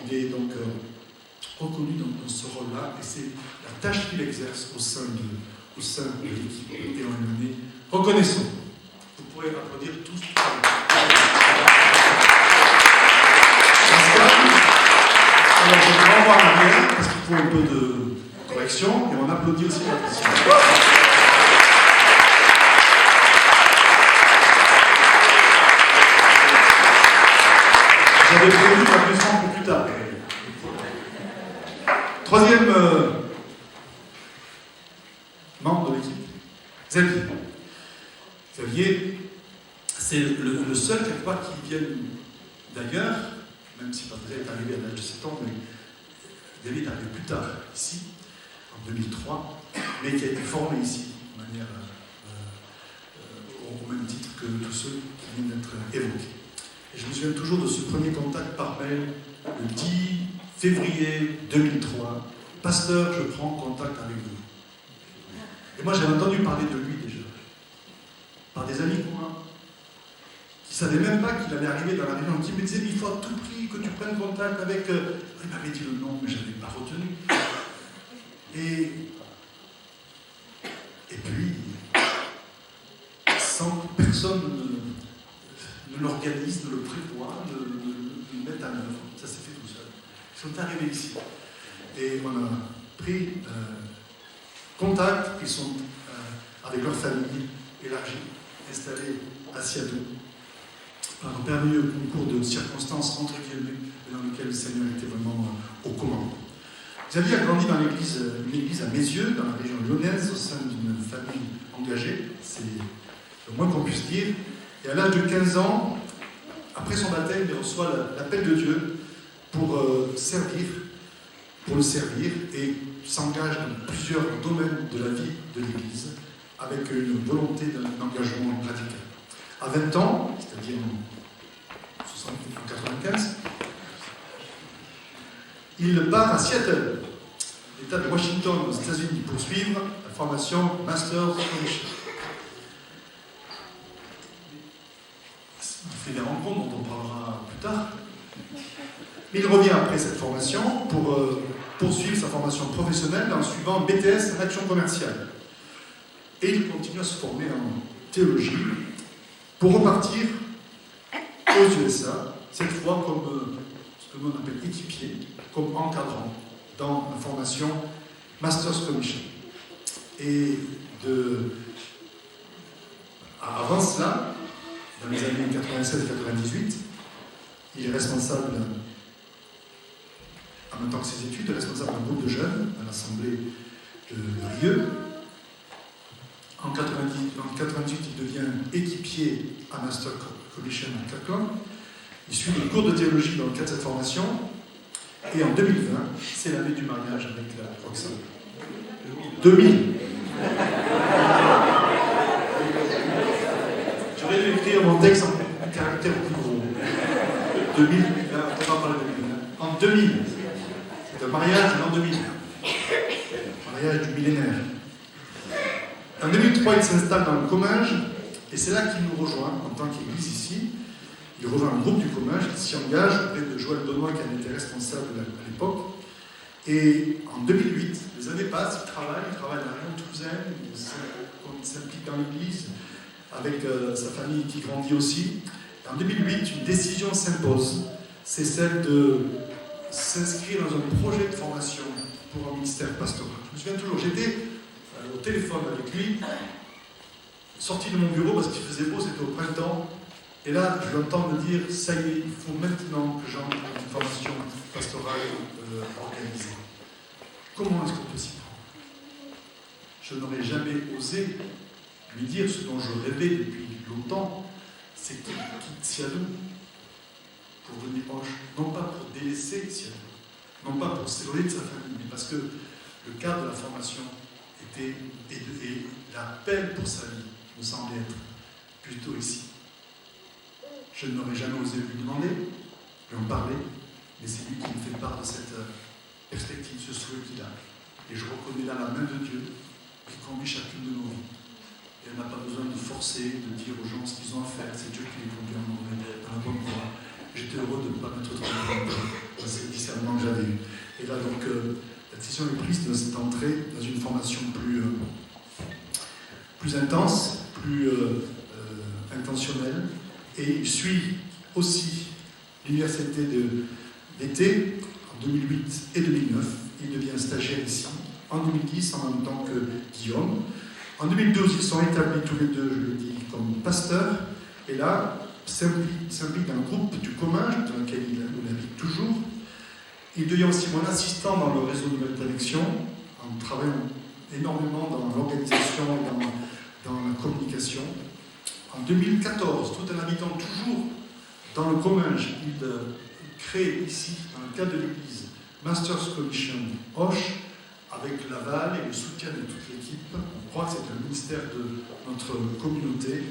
Il est donc reconnu dans ce rôle-là, et c'est la tâche qu'il exerce au sein de l'équipe, et on lui est reconnaissant. Vous pourrez applaudir tous. Alors je vais renvoyer en arrière, parce qu'il faut un peu de correction et on applaudit aussi Patricia. J'avais prévu l'applaudissement pour plus tard. Troisième membre de l'équipe, Xavier. Xavier, c'est le seul quelque part qui vient d'ailleurs, même si Patricia est arrivé à l'âge de 7 ans, mais Xavier est arrivé plus tard, ici, en 2003, mais qui a été formé ici, de manière au même titre que tous ceux qui viennent d'être évoqués. Et je me souviens toujours de ce premier contact par mail, le 10 février 2003. Pasteur, je prends contact avec vous. Et moi, j'avais entendu parler de lui déjà, par des amis communs, qui ne savaient même pas qu'il allait arriver dans la région, qui me disaient, il faut à tout prix que tu prennes contact avec... Il m'avait dit le nom, mais je n'avais pas retenu. Et puis, sans que personne ne l'organise, ne le prévoit, ne le mette en œuvre, ça s'est fait tout seul. Ils sont arrivés ici. Et on a pris contact, ils sont avec leur famille élargie, installés à Siadou, par un merveilleux concours de circonstances entre guillemets, dans lequel le Seigneur était vraiment aux commandes. Xavier a grandi dans une église à Mézieux, dans la région lyonnaise, au sein d'une famille engagée, c'est le moins qu'on puisse dire. Et à l'âge de 15 ans, après son baptême, il reçoit l'appel de Dieu pour le servir, et s'engage dans plusieurs domaines de la vie de l'Église, avec une volonté d'un engagement radical. À 20 ans, c'est-à-dire en 1995, il part à Seattle, l'État de Washington, aux États-Unis, pour suivre la formation Master Commission. Il fait des rencontres dont on parlera plus tard. Mais il revient après cette formation pour poursuivre sa formation professionnelle en suivant BTS en action commerciale. Et il continue à se former en théologie pour repartir aux USA, cette fois comme ce que l'on appelle équipier, comme encadrant dans la formation Master's Commission. Et avant cela, dans les années 96-98, il est responsable, en même temps que ses études, responsable d'un groupe de jeunes à l'Assemblée de Rieux. En 98, il devient équipier à Master Commission à Kirkland. Il suit des cours de théologie dans le cadre de cette formation. Et en 2020, c'est l'année du mariage avec la Roxane. 2000. J'aurais dû écrire mon texte en caractère plus gros. 2000, là, on va parler de 2000. En 2000, c'est un mariage en 2000. Mariage du millénaire. En 2003, il s'installe dans le Comminges, et c'est là qu'il nous rejoint en tant qu'église ici. Il rejoint un groupe du Comminges, il s'y engage auprès de Joël Donois, qui en était responsable à l'époque. Et en 2008, les années passent, il travaille dans la région toulousaine, il s'implique dans l'église, avec sa famille qui grandit aussi. En 2008, une décision s'impose, c'est celle de s'inscrire dans un projet de formation pour un ministère pastoral. Je me souviens toujours, j'étais au téléphone avec lui, sorti de mon bureau parce qu'il faisait beau, c'était au printemps, et là, je l'entends me dire, ça y est, il faut maintenant que j'entre dans une formation pastorale organisée. Comment est-ce qu'on peut s'y prendre? Je n'aurais jamais osé lui dire ce dont je rêvais depuis longtemps, c'est qu'il quitte Siadou pour venir proche, non pas pour délaisser Siadou, non pas pour s'éloigner de sa famille, mais parce que le cadre de la formation était, et l'appel pour sa vie me semblait être plutôt ici. Je n'aurais jamais osé lui demander, lui en parler, mais c'est lui qui me fait part de cette perspective, ce souhait qu'il a. Et je reconnais là la main de Dieu qui conduit chacune de nos vies. Et elle n'a pas besoin de forcer, de dire aux gens ce qu'ils ont à faire. C'est Dieu qui les conduit dans la bonne voie. J'étais heureux de ne pas mettre trop de temps. C'est le discernement que j'avais eu. Et là, donc, la décision est prise de cette entrée dans une formation plus intense, plus intentionnelle. Et il suit aussi l'université d'été en 2008 et 2009. il devient stagiaire ici. En 2010, en même temps que Guillaume. En 2012, ils sont établis tous les deux, je le dis, comme pasteurs. Et là, s'implique dans le groupe du Comminges, dans lequel il habite toujours. Il devient aussi mon assistant dans le réseau Nouvelle Connexion, en travaillant énormément dans l'organisation et dans la communication. En 2014, tout en habitant toujours dans le Comminges, il crée ici, dans le cadre de l'Église, Masters Commission Hoche, avec l'aval et le soutien de toute l'équipe. On croit que c'est un ministère de notre communauté.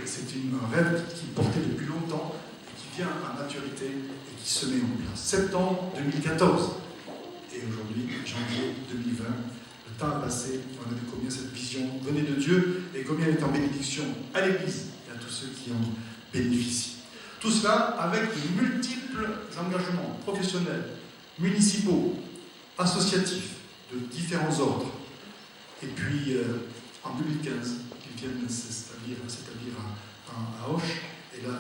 C'est un rêve qui portait depuis longtemps et qui vient à maturité et qui se met en place. Septembre 2014 et aujourd'hui, janvier 2020. Le temps a passé, on a vu combien cette vision venait de Dieu et combien elle est en bénédiction à l'Église et à tous ceux qui en bénéficient. Tout cela avec de multiples engagements professionnels, municipaux, associatifs, de différents ordres. Et puis, en 2015, ils viennent s'établir à Auch, et là,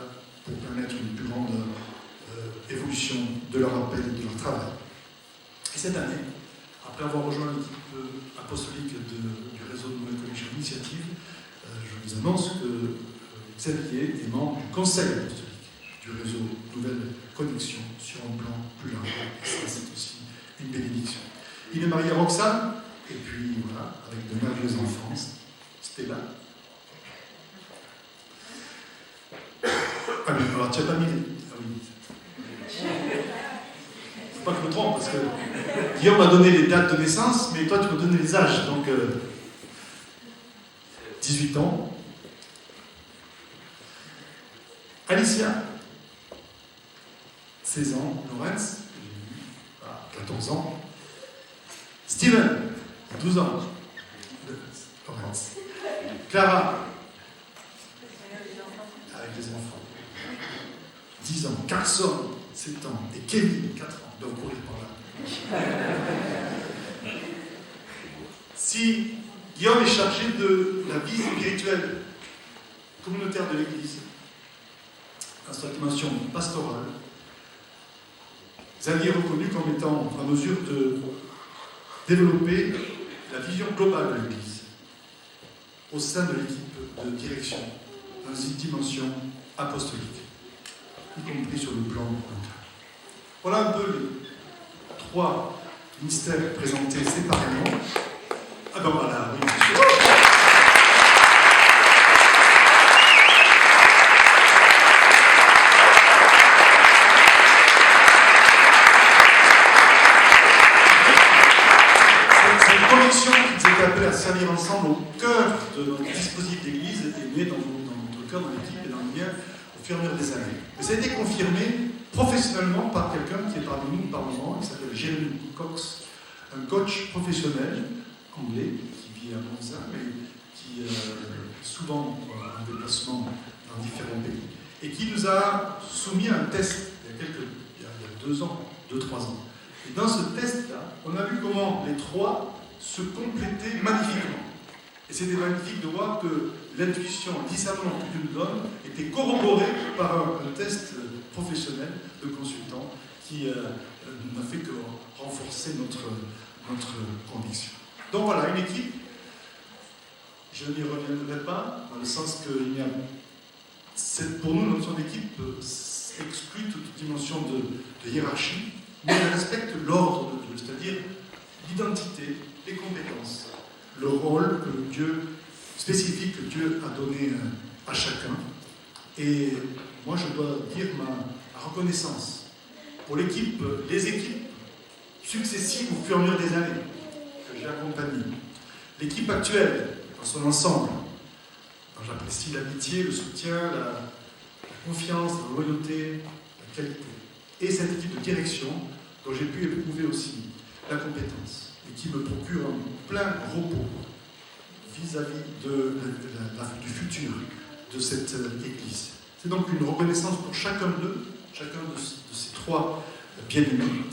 pour permettre une plus grande évolution de leur appel et de leur travail. Et cette année, après avoir rejoint l'équipe apostolique du réseau de Nouvelle Connexion Initiative, je vous annonce que Xavier est membre du conseil apostolique du réseau Nouvelle Connexion sur un plan plus large. Et ça, c'est aussi une bénédiction. Il est marié à Roxane, et puis voilà, avec de merveilleux enfants. Stella. Ah oui, alors tu n'as pas mis les... Ah oui. Faut pas que je me trompe, parce que Guillaume m'a donné les dates de naissance, mais toi tu m'as donné les âges. Donc 18 ans. Alicia, 16 ans. Laurence, 14 ans. Steven, 12 ans. Laurence. Clara, avec les enfants, 10 ans. Carson, 7 ans. Et Kevin, 4 ans. Ils doivent courir par là. Si Guillaume est chargé de la vie spirituelle communautaire de l'Église, dans cette dimension pastorale, Xavier est reconnu comme étant en mesure de développer la vision globale de l'Église au sein de l'équipe de direction dans une dimension apostolique, y compris sur le plan mondial. Voilà un peu les 3 ministères présentés séparément. Ah ben voilà, oui, bien sûr. À servir ensemble au cœur de notre dispositif d'église est né dans notre cœur, dans l'équipe et dans le mien au fur et à mesure des années. Mais ça a été confirmé professionnellement par quelqu'un qui est parmi nous par moment, qui s'appelle Jeremy Cox, un coach professionnel anglais qui vit à Monza, mais qui est souvent en déplacement dans différents pays, et qui nous a soumis à un test il y a 2 ans, 2-3 ans. Et dans ce test-là, on a vu comment les 3 se compléter magnifiquement. Et c'était magnifique de voir que l'intuition, le discernement que Dieu nous donne était corroboré par un test professionnel de consultant qui n'a fait que renforcer notre conviction. Donc voilà, une équipe, je n'y reviendrai pas, dans le sens que pour nous, notre équipe exclut toute dimension de hiérarchie, mais elle respecte l'ordre de Dieu, c'est-à-dire l'identité, les compétences, le rôle spécifique que Dieu a donné à chacun. Et moi, je dois dire ma reconnaissance pour les équipes successives au fur et à mesure des années que j'ai accompagnées. L'équipe actuelle, dans son ensemble, dont j'apprécie l'amitié, le soutien, la confiance, la loyauté, la qualité. Et cette équipe de direction, dont j'ai pu éprouver aussi la compétence, et qui me procure un plein repos vis-à-vis du futur de cette Église. C'est donc une reconnaissance pour chacun d'eux, chacun de ces 3 bien-aimés,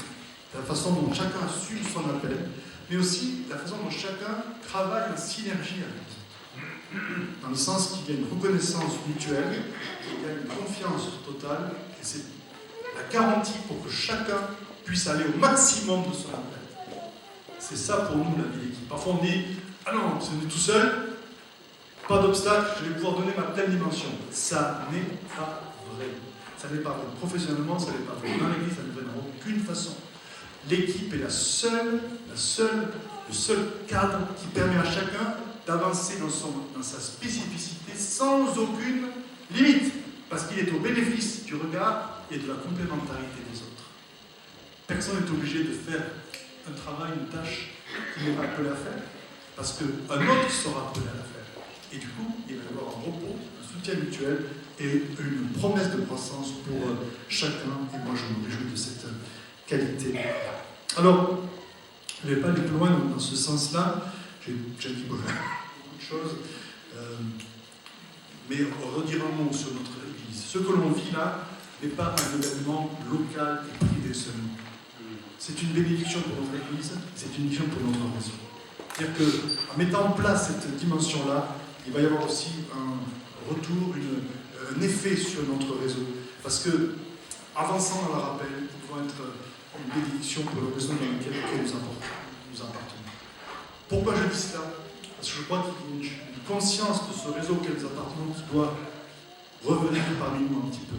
la façon dont chacun assume son appel, mais aussi la façon dont chacun travaille en synergie avec les autres. Dans le sens qu'il y a une reconnaissance mutuelle, il y a une confiance totale, et c'est la garantie pour que chacun puisse aller au maximum de son appel. C'est ça pour nous la vie d'équipe. Parfois on dit, ah non, si on est tout seul, pas d'obstacle, je vais pouvoir donner ma pleine dimension. Ça n'est pas vrai. Ça n'est pas vrai. Professionnellement, ça n'est pas vrai. Dans l'église, ça n'est vrai d'aucune façon. L'équipe est le seul cadre qui permet à chacun d'avancer dans sa spécificité sans aucune limite. Parce qu'il est au bénéfice du regard et de la complémentarité des autres. Personne n'est obligé de faire un travail, une tâche qu'il n'est pas appelé à faire, parce qu'un autre sera appelé à la faire. Et du coup, il va y avoir un repos, un soutien mutuel et une promesse de croissance pour chacun. Et moi, je me réjouis de cette qualité. Alors, je ne vais pas aller plus loin dans ce sens-là. J'ai dit beaucoup de choses. Mais redire un mot sur notre Église. Ce que l'on vit là n'est pas un événement local et privé seulement. C'est une bénédiction pour notre Église, c'est une bénédiction pour notre réseau. C'est-à-dire qu'en mettant en place cette dimension-là, il va y avoir aussi un retour, un effet sur notre réseau. Parce que, avançant dans le rappel, nous pouvons être une bénédiction pour le réseau dans lequel nous appartenons. Pourquoi je dis cela? Parce que je crois qu'il y a une conscience de ce réseau auquel nous appartenons qui doit revenir parmi nous un petit peu.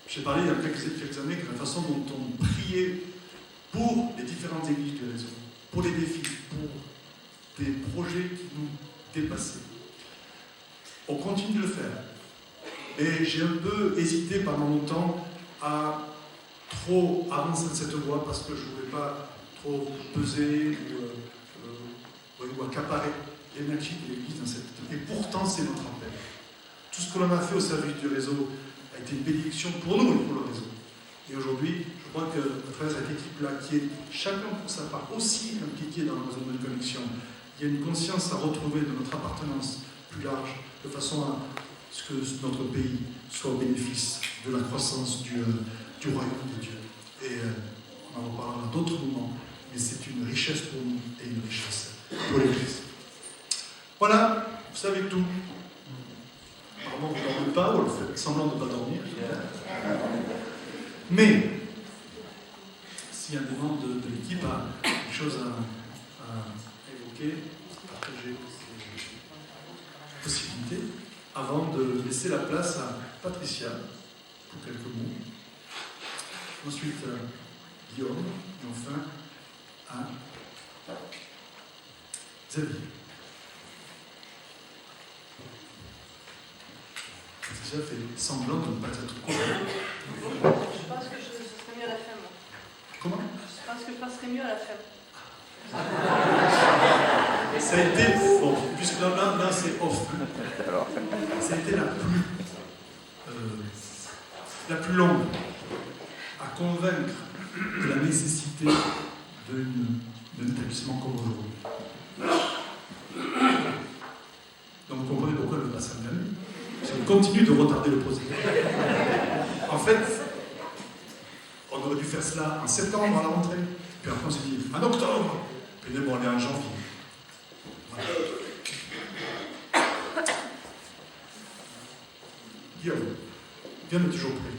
J'ai parlé il y a quelques années de la façon dont on priait pour les différentes églises du réseau, pour les défis, pour des projets qui nous dépassaient. On continue de le faire. Et j'ai un peu hésité pendant longtemps à trop avancer de cette voie parce que je ne voulais pas trop peser ou accaparer l'énergie de l'Église dans cette... Et pourtant, c'est notre appel. Tout ce que l'on a fait au service du réseau a été une bénédiction pour nous et pour le réseau. Et aujourd'hui, je crois que à travers cette équipe-là, qui est chacun pour sa part aussi impliqué dans la zone de connexion, il y a une conscience à retrouver de notre appartenance plus large, de façon à ce que notre pays soit au bénéfice de la croissance du royaume de Dieu. Et on en reparlera à d'autres moments, mais c'est une richesse pour nous et une richesse pour l'Église. Voilà, vous savez tout. Apparemment, vous ne dormez pas, ou vous faites semblant de ne pas dormir. Mais, s'il y a des membres de l'équipe a quelque chose à évoquer, à partager ces possibilités, avant de laisser la place à Patricia pour quelques mots. Ensuite, Guillaume, et enfin, à Xavier. Patricia fait semblant de ne pas être convaincue. Je pense que ce serait mieux à la fin, moi. Comment? Je pense que je passerais mieux à la fin. Ça a été, bon, puisque là c'est off. Ça a été la plus longue à convaincre de la nécessité d'un établissement comme aujourd'hui. Donc vous comprenez pourquoi elle ne passe pas même. Parce qu'on continue de retarder le processus. En fait, on aurait dû faire cela en septembre à la rentrée. Puis après on s'est dit en octobre. Puis bon, on est en janvier. Voilà. Guillaume, viens mais toujours prêt.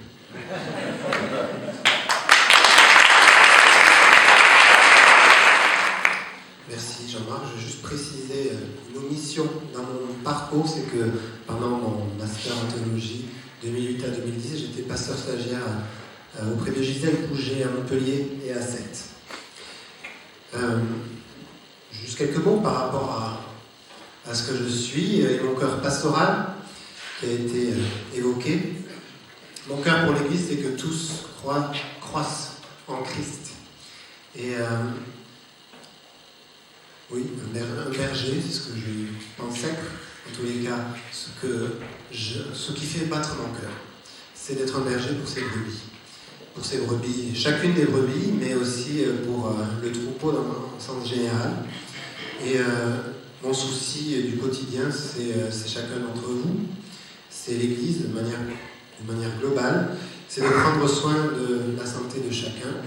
Merci Jean-Marc. Je veux juste préciser une omission dans mon parcours, c'est que pendant mon master en théologie 2008 à 2010, j'étais pasteur stagiaire auprès de Gisèle Pouget à Montpellier et à Sète. Juste quelques mots par rapport à ce que je suis et mon cœur pastoral qui a été évoqué. Mon cœur pour l'Église, c'est que tous croissent en Christ. Et oui, un berger, c'est ce que je pensais, en tous les cas, ce qui fait battre mon cœur, c'est d'être un berger pour ses brebis. Pour ses brebis, chacune des brebis, mais aussi pour le troupeau dans le sens général. Et mon souci du quotidien, c'est chacun d'entre vous, c'est l'Église de manière globale, c'est de prendre soin de la santé de chacun,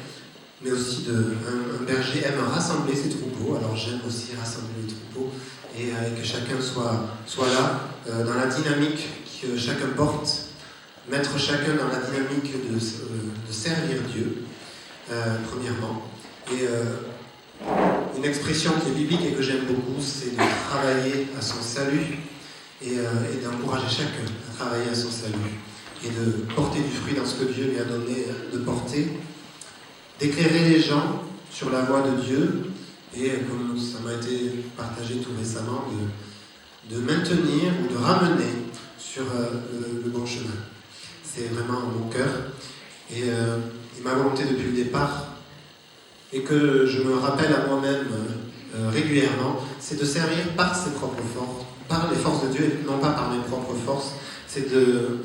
mais aussi un berger aime rassembler ses troupeaux, alors j'aime aussi rassembler les troupeaux, et que chacun soit là, dans la dynamique que chacun porte, mettre chacun dans la dynamique de servir Dieu, premièrement, Et une expression qui est biblique et que j'aime beaucoup, c'est de travailler à son salut et d'encourager chacun à travailler à son salut et de porter du fruit dans ce que Dieu lui a donné de porter, d'éclairer les gens sur la voie de Dieu et, comme ça m'a été partagé tout récemment, de maintenir ou de ramener sur le bon chemin. C'est vraiment mon cœur et ma volonté depuis le départ, et que je me rappelle à moi-même régulièrement, c'est de servir par ses propres forces, par les forces de Dieu et non pas par mes propres forces. C'est de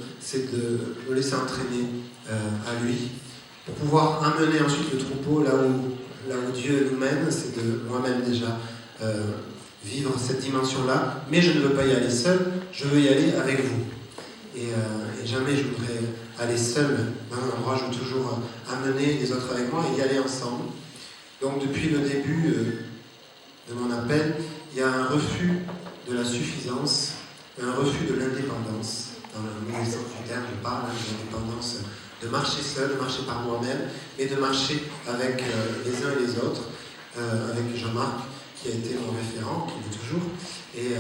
me laisser entraîner à lui pour pouvoir amener ensuite le troupeau là où Dieu nous mène. C'est de moi-même déjà vivre cette dimension-là, mais je ne veux pas y aller seul, je veux y aller avec vous. Et jamais je voudrais aller seul dans un endroit, je veux toujours amener les autres avec moi et y aller ensemble. Donc depuis le début de mon appel, il y a un refus de la suffisance, un refus de l'indépendance. Dans le mauvais sens du terme, je parle de l'indépendance, de marcher seul, de marcher par moi-même, et de marcher avec les uns et les autres, avec Jean-Marc, qui a été mon référent, qui l'est toujours. Et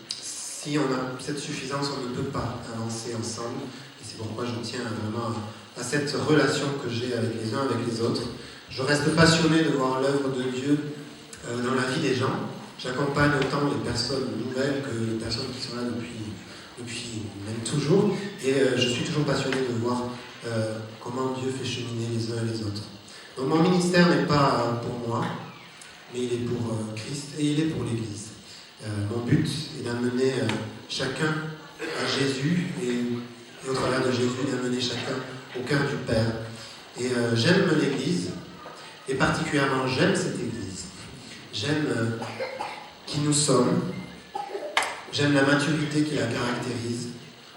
si on a cette suffisance, on ne peut pas avancer ensemble. Et c'est pourquoi je tiens vraiment à cette relation que j'ai avec les uns, avec les autres. Je reste passionné de voir l'œuvre de Dieu dans la vie des gens. J'accompagne autant les personnes nouvelles que les personnes qui sont là depuis même toujours. Et je suis toujours passionné de voir comment Dieu fait cheminer les uns et les autres. Donc mon ministère n'est pas pour moi, mais il est pour Christ et il est pour l'Église. Mon but est d'amener chacun à Jésus et au travers de Jésus d'amener chacun au cœur du Père. Et j'aime l'Église. Et particulièrement, j'aime cette Église. J'aime qui nous sommes. J'aime la maturité qui la caractérise.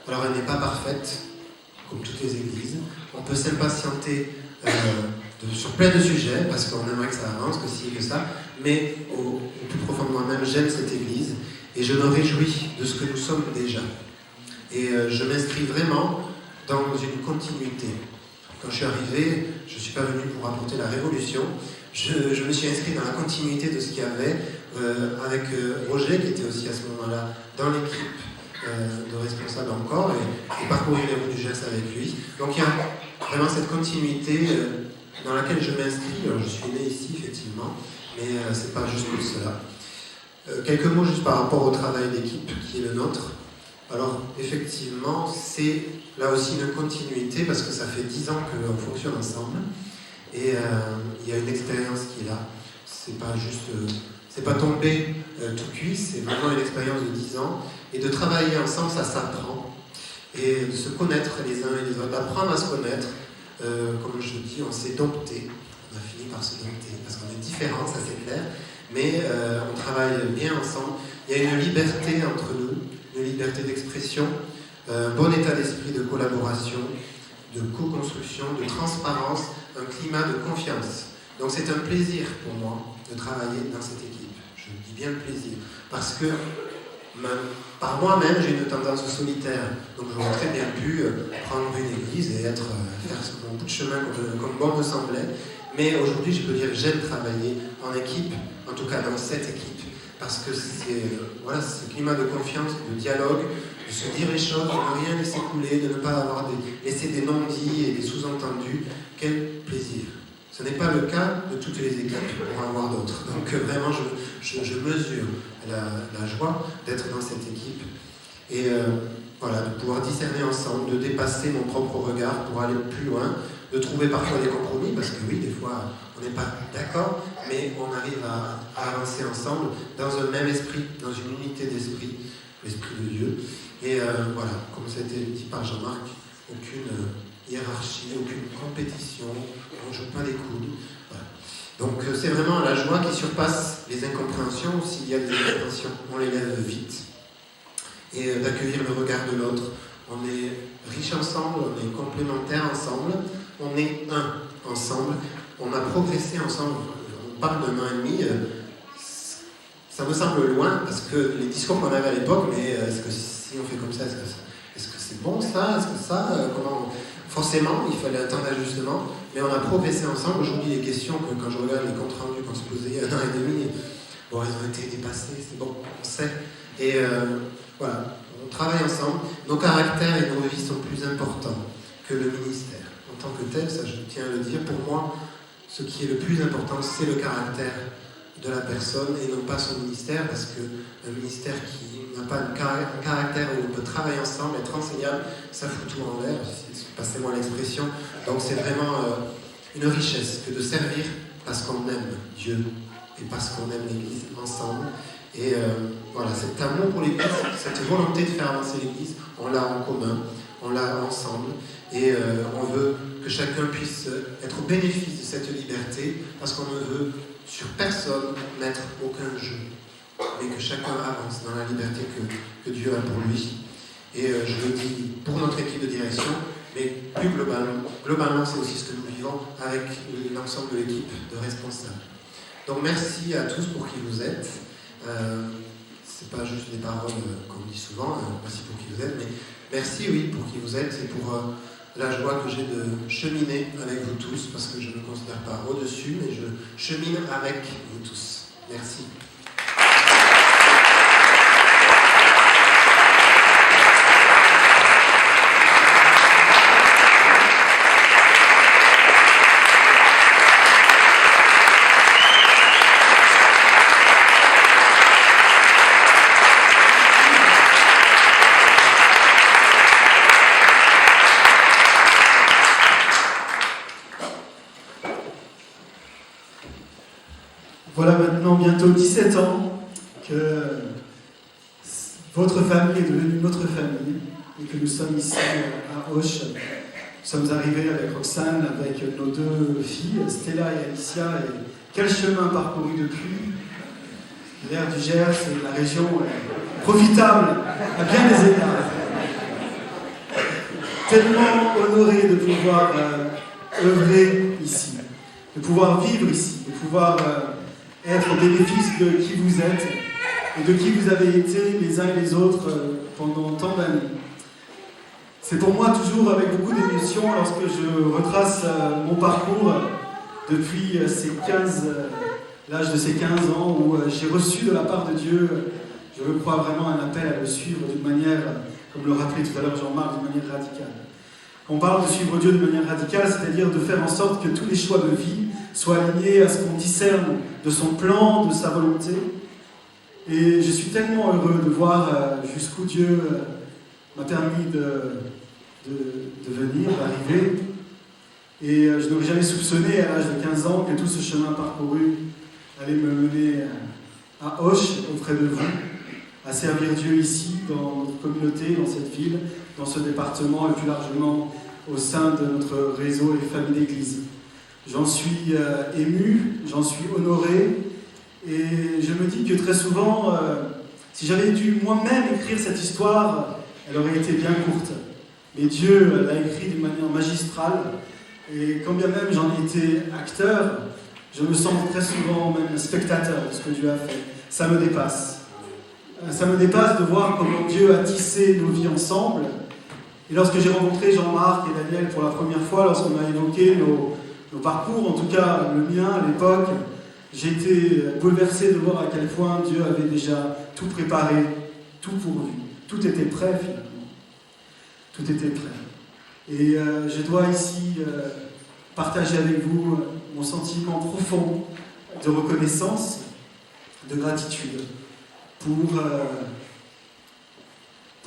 Alors, elle n'est pas parfaite, comme toutes les églises. On peut s'impatienter sur plein de sujets, parce qu'on aimerait que ça avance, que ci, que ça. Mais au plus profond de moi-même, j'aime cette Église. Et je me réjouis de ce que nous sommes déjà. Et je m'inscris vraiment dans une continuité. Quand je suis arrivé, je ne suis pas venu pour apporter la révolution. Je me suis inscrit dans la continuité de ce qu'il y avait avec Roger, qui était aussi à ce moment-là dans l'équipe de responsables encore, et parcourir les routes du geste avec lui. Donc il y a vraiment cette continuité dans laquelle je m'inscris. Alors, je suis né ici, effectivement, mais ce n'est pas juste pour cela. Quelques mots juste par rapport au travail d'équipe qui est le nôtre. Alors, effectivement, c'est là aussi une continuité, parce que ça fait 10 ans qu'on fonctionne ensemble, et il y a une expérience qui est là. C'est pas juste, c'est pas tombé tout cuit, c'est vraiment une expérience de 10 ans, et de travailler ensemble, ça s'apprend, et de se connaître les uns et les autres, d'apprendre à se connaître. Comme je dis, on s'est dompté, on a fini par se dompter, parce qu'on est différents, ça c'est clair, mais on travaille bien ensemble. Il y a une liberté entre nous, une liberté d'expression, un bon état d'esprit de collaboration, de co-construction, de transparence, un climat de confiance. Donc c'est un plaisir pour moi de travailler dans cette équipe. Je dis bien le plaisir, parce que par moi-même j'ai une tendance solitaire. Donc j'aurais très bien pu prendre une église et faire mon bout de chemin comme bon me semblait. Mais aujourd'hui je peux dire que j'aime travailler en équipe, en tout cas dans cette équipe. Parce que c'est ce climat de confiance, de dialogue, de se dire les choses, de ne rien laisser couler, de ne pas laisser des non-dits et des sous-entendus. Quel plaisir! Ce n'est pas le cas de toutes les équipes pour en avoir d'autres. Donc vraiment, je mesure la joie d'être dans cette équipe. Et de pouvoir discerner ensemble, de dépasser mon propre regard pour aller plus loin, de trouver parfois des compromis, parce que oui, des fois, on n'est pas d'accord, mais on arrive à avancer ensemble dans un même esprit, dans une unité d'esprit, l'esprit de Dieu. Et comme ça a été dit par Jean-Marc, aucune hiérarchie, aucune compétition, on ne joue pas les coudes. Voilà. Donc c'est vraiment la joie qui surpasse les incompréhensions. S'il y a des incompréhensions, on les lève vite. Et d'accueillir le regard de l'autre. On est riches ensemble, on est complémentaires ensemble, on est un ensemble. On a progressé ensemble, on parle d'un an et demi, ça me semble loin, parce que les discours qu'on avait à l'époque, mais est-ce que si on fait comme ça, est-ce que c'est bon ça? Est-ce que ça? Comment Forcément, il fallait un temps d'ajustement, mais on a progressé ensemble. Aujourd'hui, les questions, quand je regarde les comptes rendus qu'on se posait il y a 1 an et demi, bon, elles ont été dépassées, c'est bon, on sait. Et voilà, on travaille ensemble. Nos caractères et nos vies sont plus importants que le ministère. En tant que tel, ça je tiens à le dire, pour moi, ce qui est le plus important, c'est le caractère de la personne et non pas son ministère, parce qu'un ministère qui n'a pas un caractère où on peut travailler ensemble, être enseignable, ça fout tout en l'air, passez-moi l'expression. Donc c'est vraiment une richesse que de servir parce qu'on aime Dieu et parce qu'on aime l'Église ensemble. Et voilà, cet amour pour l'Église, cette volonté de faire avancer l'Église, on l'a en commun, on l'a ensemble, et on veut que chacun puisse être au bénéfice de cette liberté, parce qu'on ne veut sur personne mettre aucun jeu, mais que chacun avance dans la liberté que Dieu a pour lui. Et je le dis pour notre équipe de direction, mais plus globalement c'est aussi ce que nous vivons avec l'ensemble de l'équipe de responsables. Donc merci à tous pour qui vous êtes. C'est pas juste des paroles qu'on dit souvent, merci pour qui vous êtes, mais merci oui pour qui vous êtes et pour la joie que j'ai de cheminer avec vous tous, parce que je ne me considère pas au-dessus, mais je chemine avec vous tous. Merci. Voilà maintenant bientôt 17 ans que votre famille est devenue notre famille et que nous sommes ici à Auch. Nous sommes arrivés avec Roxane, avec nos 2 filles, Stella et Alicia, et quel chemin parcouru depuis. L'air du Gers et la région est profitable à bien des égards. Tellement honoré de pouvoir œuvrer ici, de pouvoir vivre ici, de pouvoir être au bénéfice de qui vous êtes et de qui vous avez été les uns et les autres pendant tant d'années. C'est pour moi toujours avec beaucoup d'émotion lorsque je retrace mon parcours depuis l'âge de ces 15 ans où j'ai reçu de la part de Dieu, je le crois vraiment, un appel à le suivre d'une manière, comme le rappelait tout à l'heure Jean-Marc, d'une manière radicale. Quand on parle de suivre Dieu de manière radicale, c'est-à-dire de faire en sorte que tous les choix de vie soient alignés à ce qu'on discerne de son plan, de sa volonté. Et je suis tellement heureux de voir jusqu'où Dieu m'a permis de venir, d'arriver. Et je n'aurais jamais soupçonné à l'âge de 15 ans que tout ce chemin parcouru allait me mener à Auch, auprès de vous, à servir Dieu ici, dans notre communauté, dans cette ville, dans ce département et plus largement au sein de notre réseau et famille d'église. J'en suis ému, j'en suis honoré, et je me dis que très souvent, si j'avais dû moi-même écrire cette histoire, elle aurait été bien courte. Mais Dieu l'a écrite d'une manière magistrale, et quand bien même j'en ai été acteur, je me sens très souvent même spectateur de ce que Dieu a fait. Ça me dépasse. Ça me dépasse de voir comment Dieu a tissé nos vies ensemble. Et lorsque j'ai rencontré Jean-Marc et Daniel pour la première fois, lorsqu'on a évoqué nos parcours, en tout cas le mien à l'époque, j'ai été bouleversé de voir à quel point Dieu avait déjà tout préparé, tout pourvu. Tout était prêt finalement. Tout était prêt. Et je dois ici partager avec vous mon sentiment profond de reconnaissance, de gratitude pour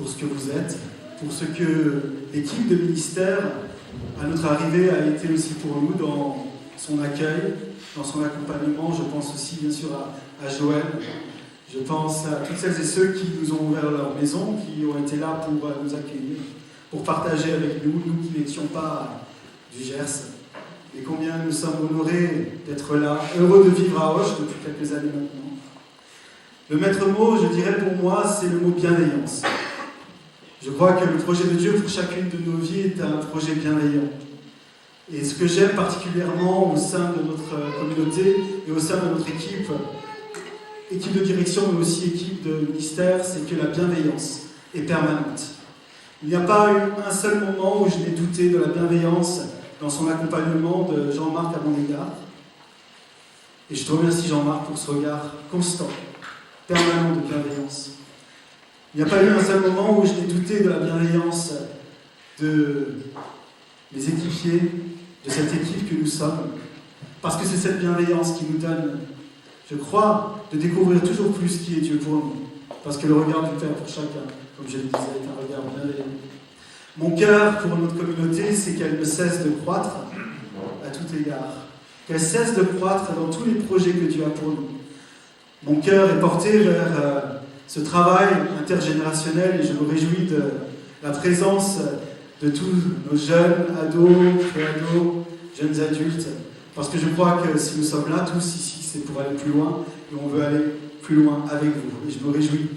ce que vous êtes, pour ce que l'équipe de ministère, à notre arrivée, a été aussi pour nous dans son accueil, dans son accompagnement. Je pense aussi bien sûr à Joël, je pense à toutes celles et ceux qui nous ont ouvert leur maison, qui ont été là pour nous accueillir, pour partager avec nous, nous qui n'étions pas du Gers, et combien nous sommes honorés d'être là, heureux de vivre à Auch depuis quelques années maintenant. Le maître mot, je dirais pour moi, c'est le mot bienveillance. Je crois que le projet de Dieu pour chacune de nos vies est un projet bienveillant. Et ce que j'aime particulièrement au sein de notre communauté et au sein de notre équipe de direction, mais aussi équipe de ministère, c'est que la bienveillance est permanente. Il n'y a pas eu un seul moment où je n'ai douté de la bienveillance dans son accompagnement de Jean-Marc à mon égard. Et je te remercie Jean-Marc pour ce regard constant, permanent de bienveillance. Il n'y a pas eu un seul moment où je n'ai douté de la bienveillance de mes équipiers, de cette équipe que nous sommes, parce que c'est cette bienveillance qui nous donne, je crois, de découvrir toujours plus qui est Dieu pour nous, parce que le regard du Père pour chacun, comme je le disais, est un regard bienveillant. Mon cœur pour notre communauté, c'est qu'elle ne cesse de croître à tout égard, qu'elle cesse de croître dans tous les projets que Dieu a pour nous. Mon cœur est porté vers ce travail intergénérationnel et je me réjouis de la présence de tous nos jeunes, ados, pré-ados, jeunes adultes, parce que je crois que si nous sommes là tous ici, c'est pour aller plus loin et on veut aller plus loin avec vous. Et je me réjouis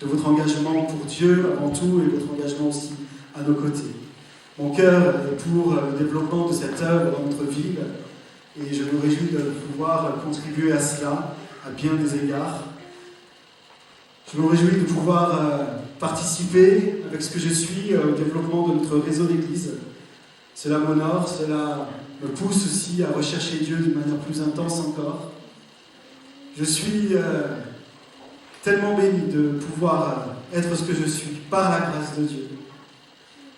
de votre engagement pour Dieu avant tout et votre engagement aussi à nos côtés. Mon cœur est pour le développement de cette œuvre dans notre ville et je me réjouis de pouvoir contribuer à cela à bien des égards. Je me réjouis de pouvoir participer avec ce que je suis au développement de notre réseau d'église. Cela m'honore, cela me pousse aussi à rechercher Dieu d'une manière plus intense encore. Je suis tellement béni de pouvoir être ce que je suis par la grâce de Dieu.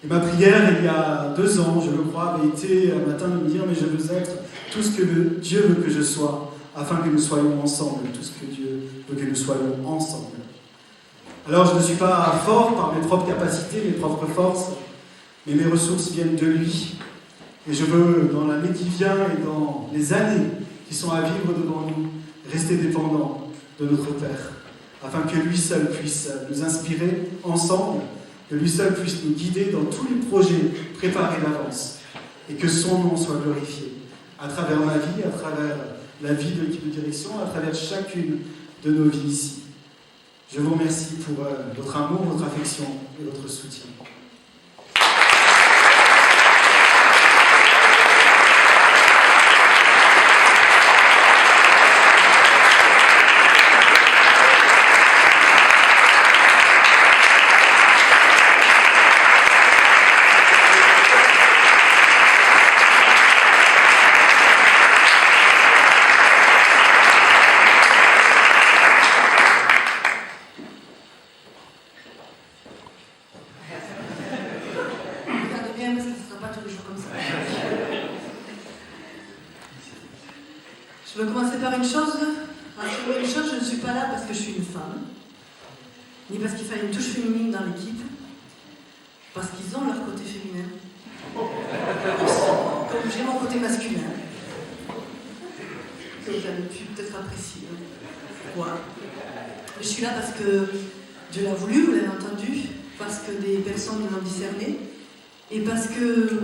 Et ma prière, il y a 2 ans, je le crois, avait été un matin de me dire « Mais je veux être tout ce que Dieu veut que je sois, afin que nous soyons ensemble, tout ce que Dieu veut que nous soyons ensemble. » Alors je ne suis pas fort par mes propres capacités, mes propres forces, mais mes ressources viennent de lui. Et je veux, dans l'année qui vient et dans les années qui sont à vivre devant nous, rester dépendant de notre Père, afin que lui seul puisse nous inspirer ensemble, que lui seul puisse nous guider dans tous les projets préparés d'avance, et que son nom soit glorifié à travers ma vie, à travers la vie de l'équipe de direction, à travers chacune de nos vies ici. Je vous remercie pour votre amour, votre affection et votre soutien. Je veux commencer par une chose. Je ne suis pas là parce que je suis une femme, ni parce qu'il fallait une touche féminine dans l'équipe, parce qu'ils ont leur côté féminin. Comme j'ai mon côté masculin, que vous avez pu peut-être apprécier. Voilà. Je suis là parce que Dieu l'a voulu, vous l'avez entendu, parce que des personnes l'ont discerné, et parce que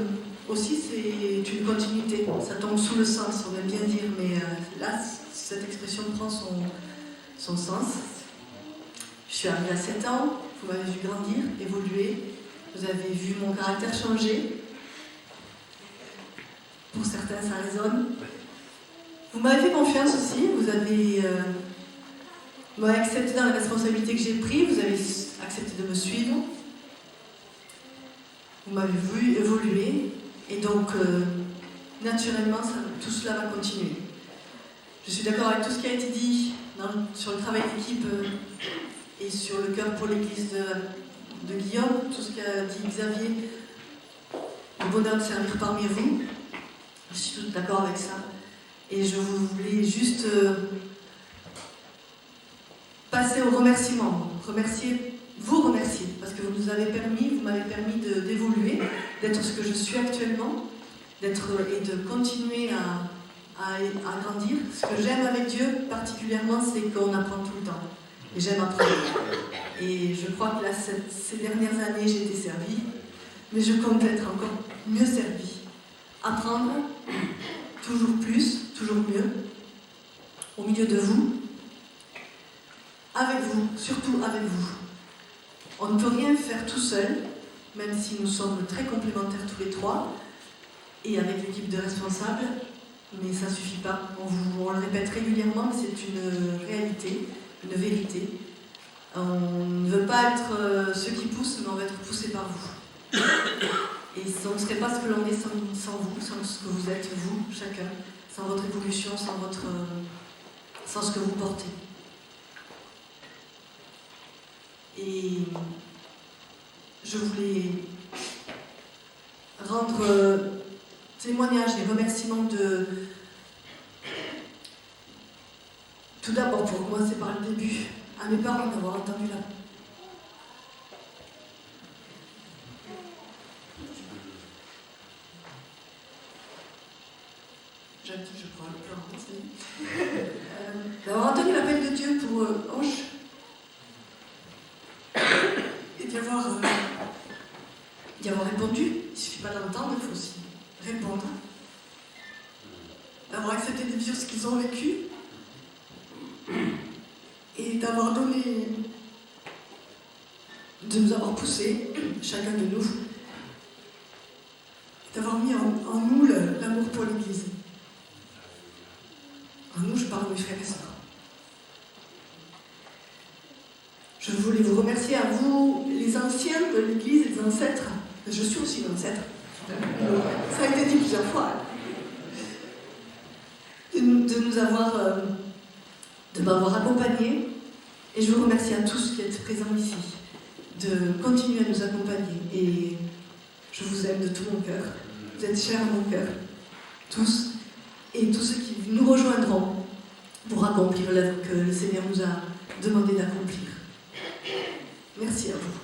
aussi c'est une continuité. Ça tombe sous le sens, on aime bien dire, mais là, cette expression prend son sens. Je suis arrivée à 7 ans, vous m'avez vu grandir, évoluer, vous avez vu mon caractère changer. Pour certains, ça résonne. Vous m'avez fait confiance aussi, vous avez accepté dans la responsabilité que j'ai prise, vous avez accepté de me suivre. Vous m'avez vu évoluer, et donc, naturellement, tout cela va continuer. Je suis d'accord avec tout ce qui a été dit sur le travail d'équipe et sur le cœur pour l'église de Guillaume, tout ce qu'a dit Xavier, le bonheur de servir parmi vous. Je suis tout d'accord avec ça. Et je voulais juste passer au remerciement. Vous remercier, parce que vous m'avez permis d'évoluer, d'être ce que je suis actuellement, et de continuer à grandir. Ce que j'aime avec Dieu, particulièrement, c'est qu'on apprend tout le temps. Et j'aime apprendre. Et je crois que là, ces dernières années, j'ai été servie, mais je compte être encore mieux servie. Apprendre, toujours plus, toujours mieux, au milieu de vous, avec vous, surtout avec vous. On ne peut rien faire tout seul, même si nous sommes très complémentaires tous les trois, et avec l'équipe de responsables, mais ça ne suffit pas. On le répète régulièrement, mais c'est une réalité, une vérité. On ne veut pas être ceux qui poussent, mais on va être poussés par vous. Et on ne serait pas ce que l'on est sans vous, sans ce que vous êtes, vous, chacun, sans votre évolution, sans ce que vous portez. Et je voulais rendre témoignage et remerciements tout d'abord, pour commencer par le début, à mes parents d'avoir entendu la... Je prends le plan, d'avoir entendu l'appel de Dieu pour Ange et d'y avoir répondu. Il ne suffit pas d'entendre, il faut aussi répondre. D'avoir accepté de vivre ce qu'ils ont vécu et d'avoir donné, de nous avoir poussés, chacun de nous, d'avoir mis en nous l'amour pour l'Église. En nous, je parle de mes frères et sœurs. Je voulais vous remercier à vous, les anciens de l'Église, les ancêtres. Je suis aussi l'ancêtre. Ça a été dit plusieurs fois. De m'avoir accompagnés. Et je vous remercie à tous qui êtes présents ici de continuer à nous accompagner. Et je vous aime de tout mon cœur. Vous êtes chers à mon cœur. Tous. Et tous ceux qui nous rejoindront pour accomplir l'œuvre que le Seigneur nous a demandé d'accomplir. Merci à vous.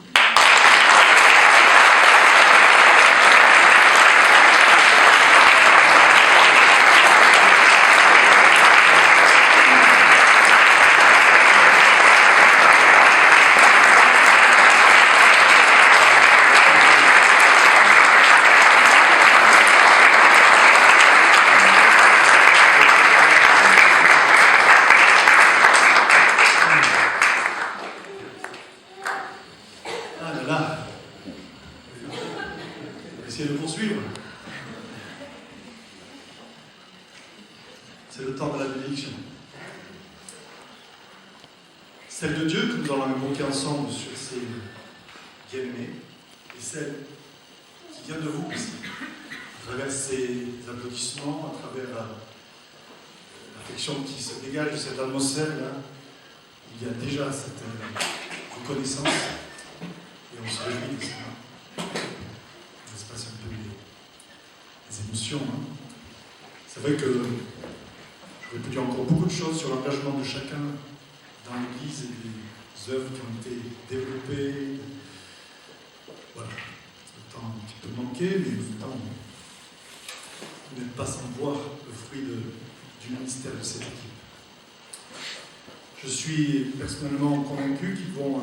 C'est le temps de la bénédiction. Celle de Dieu que nous allons invoquer ensemble sur ces bien-aimés, et celle qui vient de vous aussi, à travers ces applaudissements, à travers l'affection qui se dégage de cette atmosphère-là. Il y a déjà cette reconnaissance, et on se réjouit de ça. Il se passe un peu les émotions. C'est vrai que j'aurais pu dire encore beaucoup de choses sur l'engagement de chacun dans l'Église et des œuvres qui ont été développées. Voilà, le temps a un petit peu manqué, mais en même temps, vous n'êtes pas sans voir le fruit du ministère de cette équipe. Je suis personnellement convaincu qu'ils vont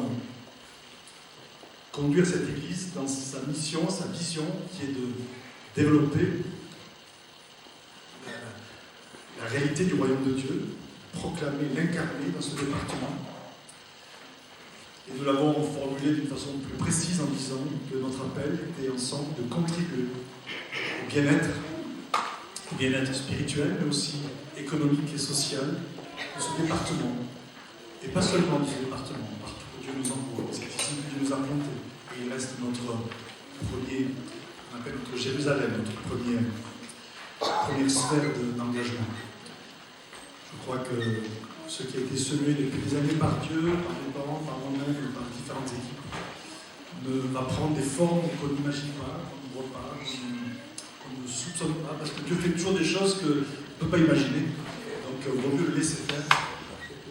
conduire cette Église dans sa mission, sa vision, qui est de développer la réalité du royaume de Dieu, proclamer, l'incarner dans ce département. Et nous l'avons formulé d'une façon plus précise en disant que notre appel était ensemble de contribuer au bien-être spirituel, mais aussi économique et social de ce département. Et pas seulement de ce département, partout où Dieu nous envoie. C'est ici que Dieu nous a plantés. Et il reste notre premier, on appelle notre Jérusalem, notre première sphère d'engagement. Je crois que ce qui a été semé depuis des années par Dieu, par mes parents, par moi-même, par différentes équipes, va prendre des formes qu'on n'imagine pas, qu'on ne voit pas, qu'on ne soupçonne pas, parce que Dieu fait toujours des choses qu'on ne peut pas imaginer. Donc, il vaut mieux le laisser faire.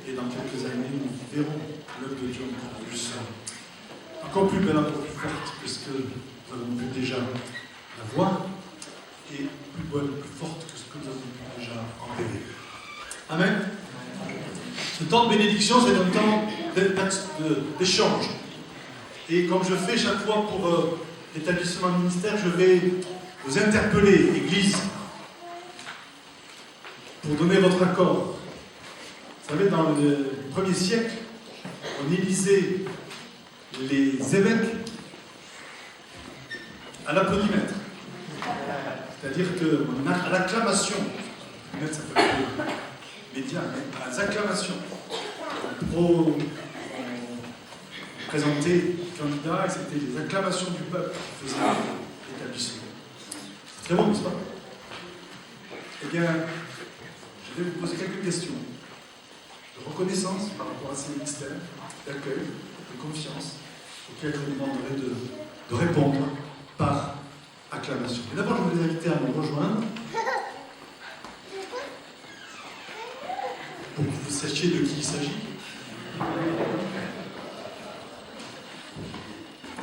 Et dans quelques années, nous verrons l'œuvre de Dieu encore plus belle, encore plus forte, puisque nous avons pu déjà la voir, et plus bonne, plus forte que ce que nous avons pu déjà en rêver. Amen. Ce temps de bénédiction, c'est un temps d'échange. Et comme je fais chaque fois pour l'établissement ministère, je vais vous interpeller, Église, pour donner votre accord. Vous savez, dans le 1er siècle, on élisait les évêques à l'applaudimètre. C'est-à-dire qu'à l'acclamation, ça peut être média, à l'acclamation, on présentait candidats et c'était les acclamations du peuple qui faisaient l'établissement. C'est très bon, n'est-ce pas? Eh bien, je vais vous poser quelques questions de reconnaissance par rapport à ces ministères, d'accueil, de confiance, auxquels je vous demanderai de répondre par acclamation. Et d'abord, je vais vous inviter à me rejoindre pour que vous sachiez de qui il s'agit.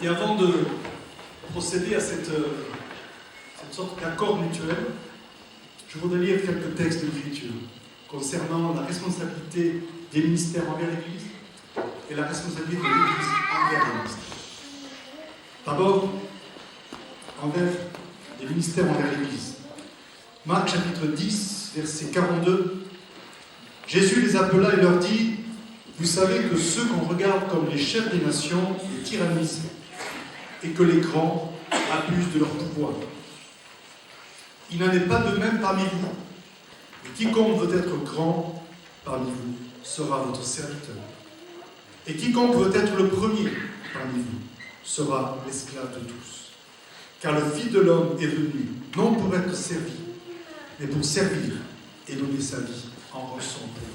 Et avant de procéder à cette sorte d'accord mutuel, je voudrais lire quelques textes d'écriture concernant la responsabilité des ministères envers l'Église et la responsabilité de l'Église envers les ministères. D'abord, envers les ministères envers l'Église. Marc chapitre 10, verset 42. Jésus les appela et leur dit: vous savez que ceux qu'on regarde comme les chefs des nations les tyrannisent et que les grands abusent de leur pouvoir. Il n'en est pas de même parmi vous. Et quiconque veut être grand parmi vous sera votre serviteur. Et quiconque veut être le premier parmi vous sera l'esclave de tous. Car le Fils de l'homme est venu, non pour être servi, mais pour servir et donner sa vie en rançon pour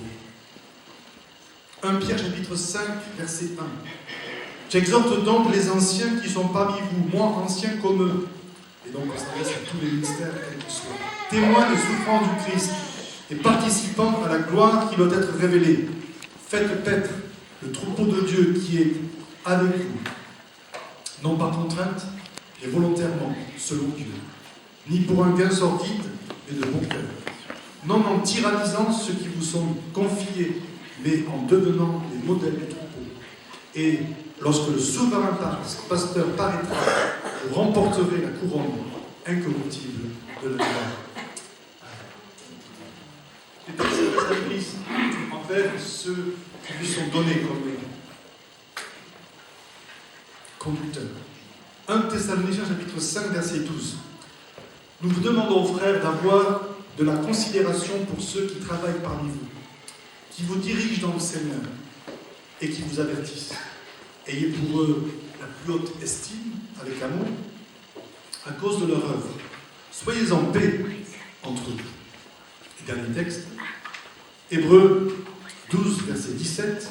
vous. 1 Pierre chapitre 5, verset 1. J'exhorte donc les anciens qui sont parmi vous, moi anciens comme eux, et donc on s'adresse à tous les ministères, quels qu'ils soient, témoins des souffrances du Christ et participants à la gloire qui doit être révélée. Faites paître le troupeau de Dieu qui est avec vous, non par contrainte, mais volontairement, selon Dieu, ni pour un gain sordide, mais de bon cœur, non en tyrannisant ceux qui vous sont confiés, mais en devenant les modèles du troupeau. Et lorsque le souverain pasteur paraîtra, vous remporterez la couronne incorruptible de la gloire. Les textes de l'Église envers ceux qui lui sont donnés comme conducteurs. 1 Thessaloniciens chapitre 5, verset 12. Nous vous demandons, frères, d'avoir de la considération pour ceux qui travaillent parmi vous, qui vous dirigent dans le Seigneur et qui vous avertissent. Ayez pour eux la plus haute estime, avec amour, à cause de leur œuvre. Soyez en paix entre eux. Et dernier texte, Hébreux 12, verset 17.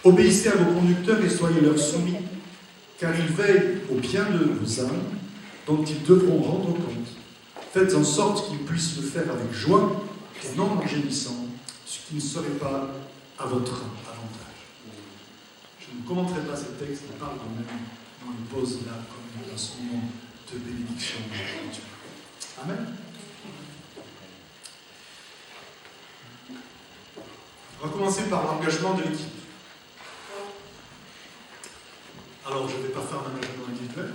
Obéissez à vos conducteurs et soyez leur soumis, car ils veillent au bien de vos âmes, dont ils devront rendre compte. Faites en sorte qu'ils puissent le faire avec joie et non en gémissant, ce qui ne serait pas à votre avantage. Je ne commenterai pas ce texte, on parle quand même dans une pause là, comme dans ce moment de bénédiction. Amen. On va commencer par l'engagement de l'équipe. Alors, je ne vais pas faire un engagement individuel,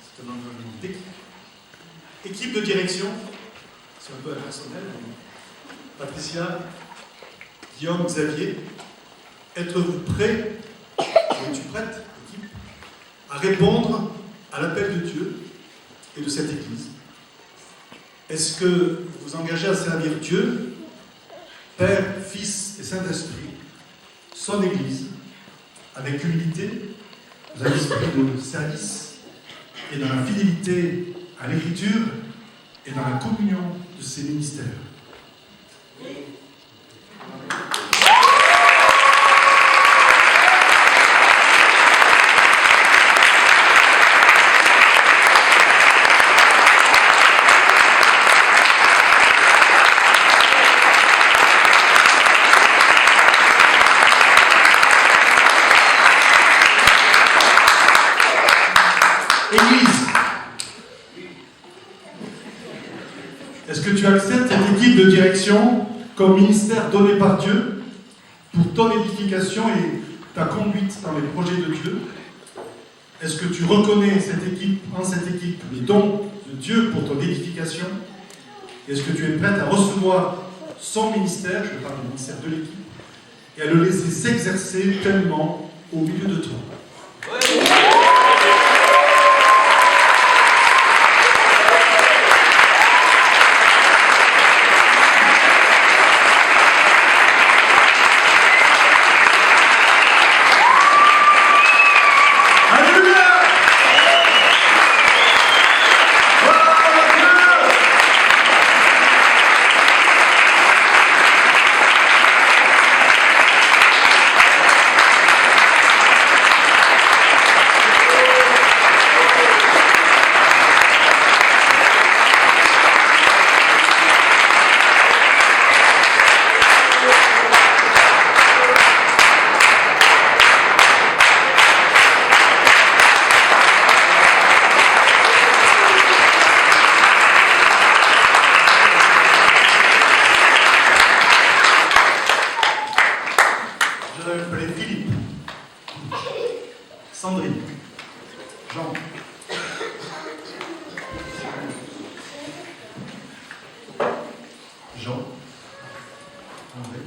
c'est un engagement d'équipe. Équipe de direction, c'est un peu impersonnel. Patricia, Guillaume, Xavier, êtes-vous prêts, es-tu prête, équipe, à répondre à l'appel de Dieu et de cette Église? Est-ce que vous vous engagez à servir Dieu, Père, Fils et Saint-Esprit, son Église, avec humilité, dans un esprit de service et dans la fidélité à l'Écriture et dans la communion de ses ministères? Église, est-ce que tu acceptes cette équipe de direction comme ministère donné par Dieu pour ton édification et ta conduite dans les projets de Dieu? Est-ce que tu reconnais en cette équipe les dons de Dieu pour ton édification? Est-ce que tu es prête à recevoir son ministère, je parle du ministère de l'équipe, et à le laisser s'exercer pleinement au milieu de toi? Alléluia! Jean, André,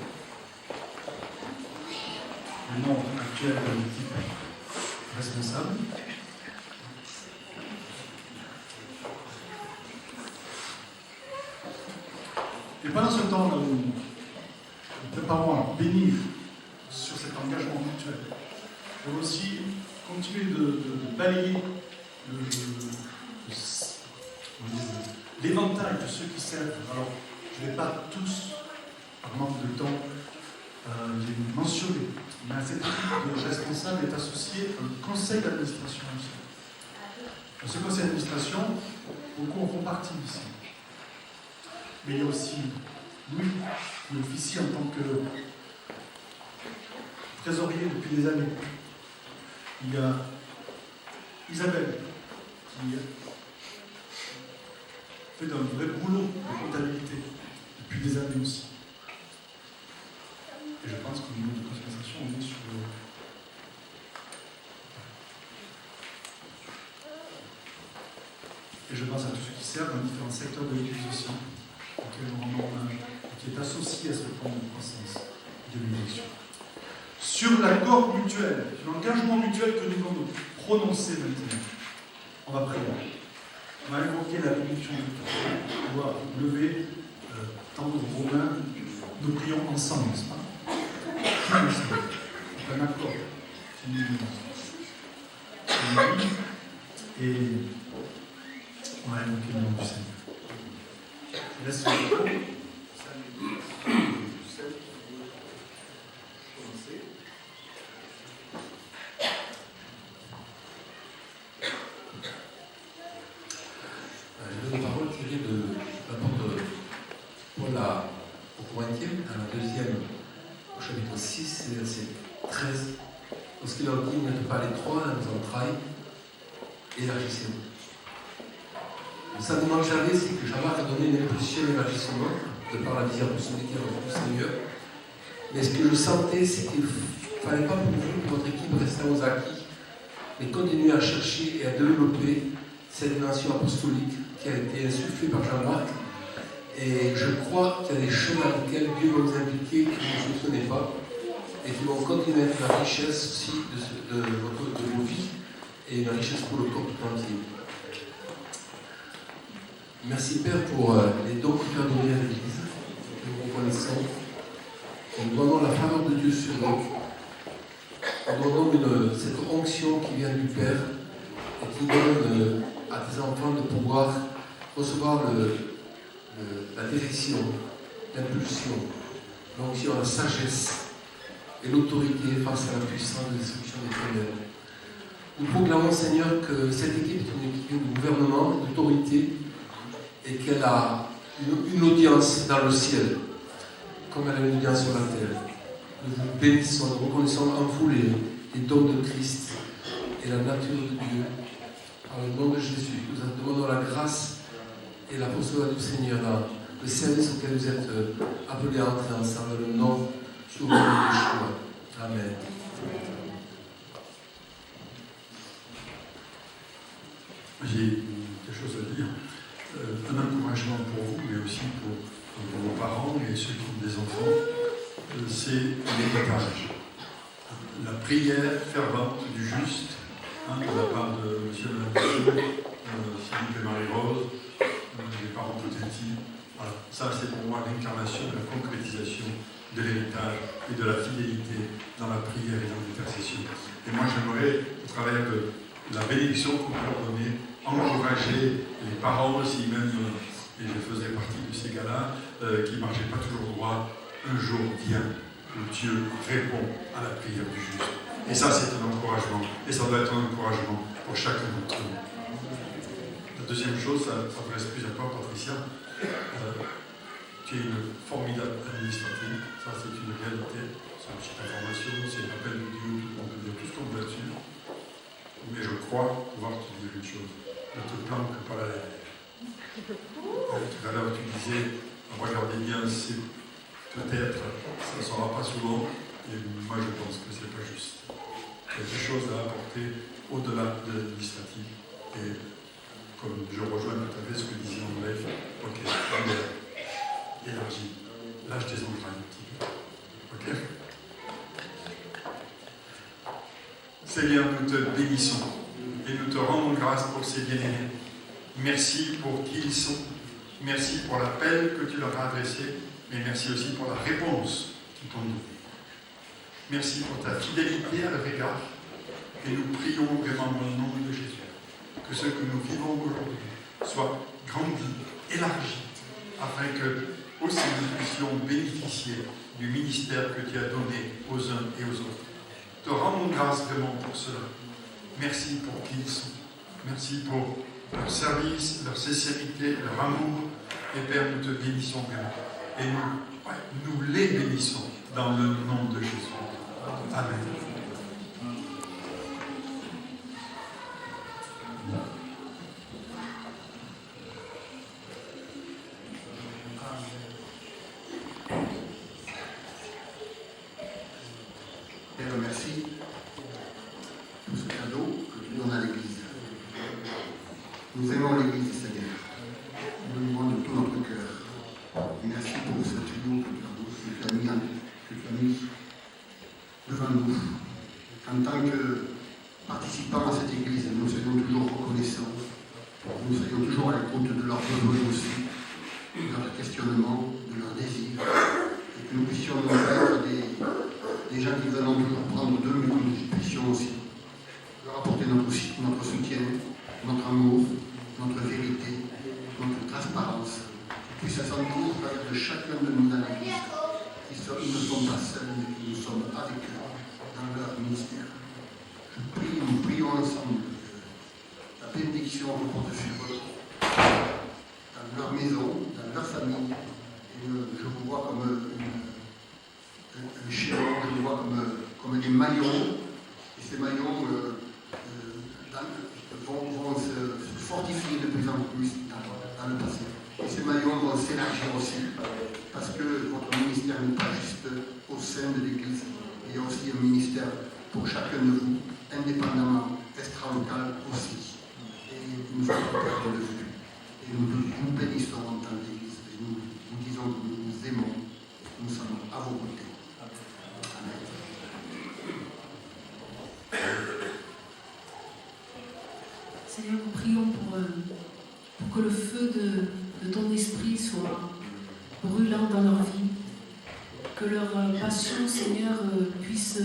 le nom actuel de l'équipe responsable. Et pendant ce temps, là où nous préparons à bénir sur cet engagement mutuel, je veux aussi continuer de balayer l'éventail de ceux qui servent. Alors, je ne vais pas tous, par manque de temps, les mentionner, mais à cette équipe de responsables est associé un conseil d'administration aussi. Dans ce conseil d'administration, beaucoup en font partie ici. Mais il y a aussi Louis, qui officie en tant que trésorier depuis des années. Il y a Isabelle, qui fait un vrai boulot de comptabilité depuis des années aussi. Et je pense qu'au niveau de compensation, on est sur le... Et je pense à tous ceux qui servent dans différents secteurs de l'Église aussi, auxquels nous rendons hommage, et qui est associé à ce plan de croissance de l'élection. Sur l'accord mutuel, sur l'engagement mutuel que nous allons prononcer maintenant, on va prier. On va invoquer la bénédiction de tous. On va lever, tendre vos mains, nous prions ensemble, n'est-ce pas? Un accord qui nous unit. Et on va invoquer le nom du Seigneur. Je laisse le micro. J'ai une parole tirée de l'apôtre Paul au Corinthiens, à la deuxième, au chapitre 6, et verset 13, lorsqu'il leur dit: n'êtes pas les trois dans vos entrailles, élargissez-vous. Le sentiment que j'avais, c'est que Jean-Marc a donné une impulsion d'élargissement de par la vision apostolique du Seigneur. Mais ce que je sentais, c'est qu'il ne fallait pas pour vous, pour votre équipe, rester aux acquis, mais continuer à chercher et à développer cette dimension apostolique qui a été insufflée par Jean-Marc. Et je crois qu'il y a des choses dans lesquelles Dieu va vous impliquer que vous ne soupçonnez pas et qui vont continuer à être la richesse aussi de vos vies et une richesse pour le corps tout entier. Merci Père pour les dons que tu as donnés à l'Église. Nous reconnaissons. Nous demandons la faveur de Dieu sur nous. Nous demandons cette onction qui vient du Père et qui donne à tes enfants de pouvoir recevoir la direction, l'impulsion, l'onction, la sagesse et l'autorité face à la puissance de destruction des ténèbres. Nous proclamons, Seigneur, que cette équipe est une équipe de gouvernement, d'autorité, et qu'elle a une audience dans le ciel, comme elle a une audience sur la terre. Nous vous bénissons, nous reconnaissons en vous les dons de Christ et la nature de Dieu. Par le nom de Jésus, nous demandons la grâce et la poursuite du Seigneur dans le service auquel vous êtes appelés à entrer ensemble, le nom souverain de Yeshua. Amen. J'ai quelque chose à dire. Un encouragement pour vous, mais aussi pour vos parents et ceux qui ont des enfants, c'est l'héritage. La prière fervente du juste, de la part de M. Philippe et Marie-Rose, les parents petits. Voilà. Ça, c'est pour moi l'incarnation de la concrétisation de l'héritage et de la fidélité dans la prière et dans l'intercession. Et moi, j'aimerais, au travers de la bénédiction qu'on peut leur donner, encourager les parents aussi, même, et je faisais partie de ces gars-là, qui ne marchaient pas toujours droit. Un jour vient où Dieu répond à la prière du juste. Et ça, c'est un encouragement. Et ça doit être un encouragement pour chacun d'entre nous. La deuxième chose, ça s'adresse plus à toi, Patricia. Tu es une formidable administrative. Ça, c'est une réalité. C'est une petite information, c'est un appel de Dieu. On peut dire tout ce qu'on veut là-dessus. Mais je crois pouvoir te dire une chose. Ne te planque pas la lèvre. Tout à l'heure, tu disais, regardez bien, c'est peut-être, ça ne sera pas souvent, et moi je pense que ce n'est pas juste. Il y a des choses à apporter au-delà de l'administratif. Et comme je rejoins tout à fait ce que disait André, ok, élargis. Lâche tes entrailles, petit peu. Ok? Seigneur, nous te bénissons et nous te rendons grâce pour ces bien-aimés. Merci pour qui ils sont. Merci pour l'appel que tu leur as adressé, mais merci aussi pour la réponse qu'ils t'ont donnée. Merci pour ta fidélité à leur égard. Et nous prions vraiment dans le nom de Jésus que ce que nous vivons aujourd'hui soit grandi, élargi, afin que aussi nous puissions bénéficier du ministère que tu as donné aux uns et aux autres. Te rendons grâce vraiment pour cela. Merci pour qui ils sont. Merci pour leur service, leur sincérité, leur amour. Et Père, nous te bénissons vraiment. Et nous les bénissons dans le nom de Jésus. Amen. Père, merci pour ce cadeau que tu donnes à l'Église. Nous aimons l'Église, Seigneur. Nous l'aimons de tout notre cœur. Merci pour ce trio que tu as mis devant nous. En tant que participants à cette Église, nous soyons toujours reconnaissants. Nous soyons toujours à l'écoute de leurs besoins aussi, de leurs questionnements, de leurs désirs. Et que nous puissions nous faire des gens qui veulent toujours prendre d'eux, mais que nous puissions aussi leur apporter notre soutien, notre amour, notre vérité, notre transparence, qui puisse à son tour faire de chacun de nous dans l'Église, qu'ils ne sont pas seuls, mais que nous sommes avec eux dans leur ministère. Nous prions ensemble que la bénédiction reporte sur eux, dans leur maison, dans leur famille. Et je vous vois comme un schéma, je vous vois comme des maillons, et ces maillons vont se fortifier de plus en plus dans le passé. Et ces maillons vont s'élargir aussi, parce que votre ministère n'est pas juste au sein de l'Église, il y a aussi un ministère pour chacun de vous, indépendamment, extra-local aussi. Et nous sommes pas perdre de vue. Et nous bénissons en tant qu'Église. Et nous disons que nous vous aimons, nous sommes à vos côtés. Amen. Seigneur, nous prions pour que le feu de ton esprit soit brûlant dans leur vie, que leur passion, Seigneur, puisse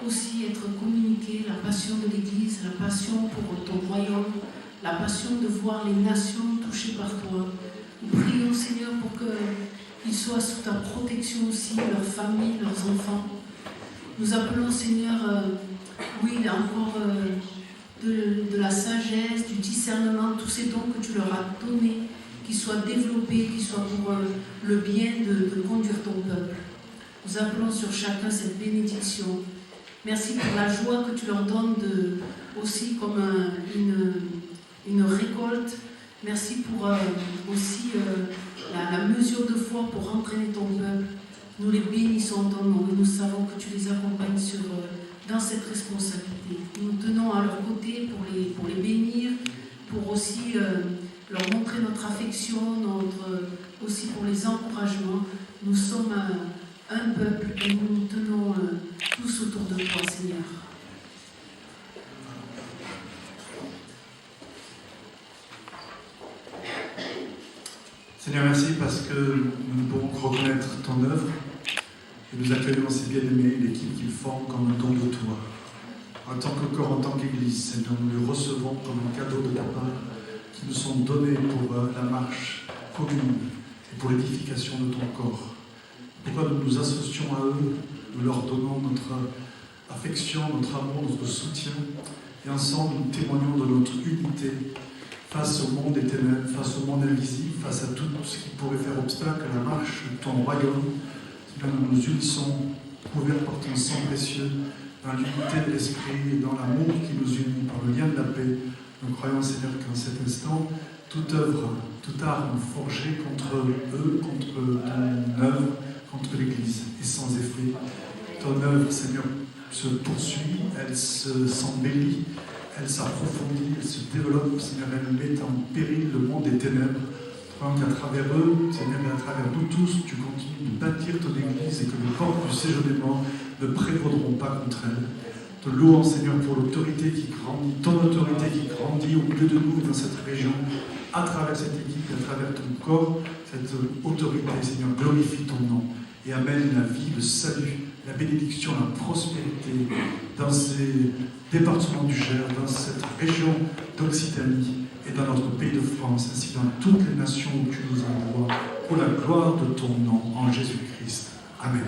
aussi être communiquée, la passion de l'Église, la passion pour ton royaume, la passion de voir les nations touchées par toi. Nous prions, Seigneur, pour qu'ils soient sous ta protection aussi, leurs familles, leurs enfants. Nous appelons, Seigneur, encore de la sagesse, du discernement, tous ces dons que tu leur as donnés, qu'ils soient développés, qu'ils soient pour le bien de conduire ton peuple. Nous appelons sur chacun cette bénédiction. Merci pour la joie que tu leur donnes aussi comme une récolte. Merci pour aussi la mesure de foi pour entraîner ton peuple. Nous les bénissons en ton nom et nous savons que tu les accompagnes dans cette responsabilité. Nous tenons à leur côté pour les bénir, pour aussi leur montrer notre affection, aussi pour les encouragements. Nous sommes un peuple et nous nous tenons tous autour de toi, Seigneur. Seigneur, merci parce que nous pouvons reconnaître ton œuvre et nous accueillons ces bien-aimés, l'équipe qu'ils forment comme un don de toi. En tant que corps, en tant qu'Église, Seigneur, nous les recevons comme un cadeau de ta part qui nous sont donnés pour la marche commune et pour l'édification de ton corps. Pourquoi nous nous associons à eux, nous leur donnons notre affection, notre amour, notre soutien, et ensemble nous témoignons de notre unité face au monde des ténèbres, face au monde invisible, face à tout ce qui pourrait faire obstacle à la marche de ton royaume. Seigneur, nous nous unissons, couverts par ton sang précieux, dans l'unité de l'esprit et dans l'amour qui nous unit par le lien de la paix. Nous croyons, Seigneur, qu'en cet instant, toute œuvre, toute arme forgée contre eux, contre ton œuvre, contre l'Église est sans effet. Ton œuvre, Seigneur, se poursuit, elle s'embellit, elle s'approfondit, elle se développe, Seigneur, elle met en péril le monde des ténèbres. Croyons qu'à travers eux, Seigneur, et à travers nous tous, tu continues de bâtir ton Église et que les portes du séjournement ne prévaudront pas contre elle. Te louons, Seigneur, pour l'autorité qui grandit, ton autorité qui grandit au milieu de nous et dans cette région, à travers cette équipe et à travers ton corps, cette autorité, Seigneur, glorifie ton nom et amène la vie, le salut, la bénédiction, la prospérité dans ces départements du Gers, dans cette région d'Occitanie et dans notre pays de France, ainsi dans toutes les nations où tu nous envoies, pour la gloire de ton nom, en Jésus-Christ. Amen.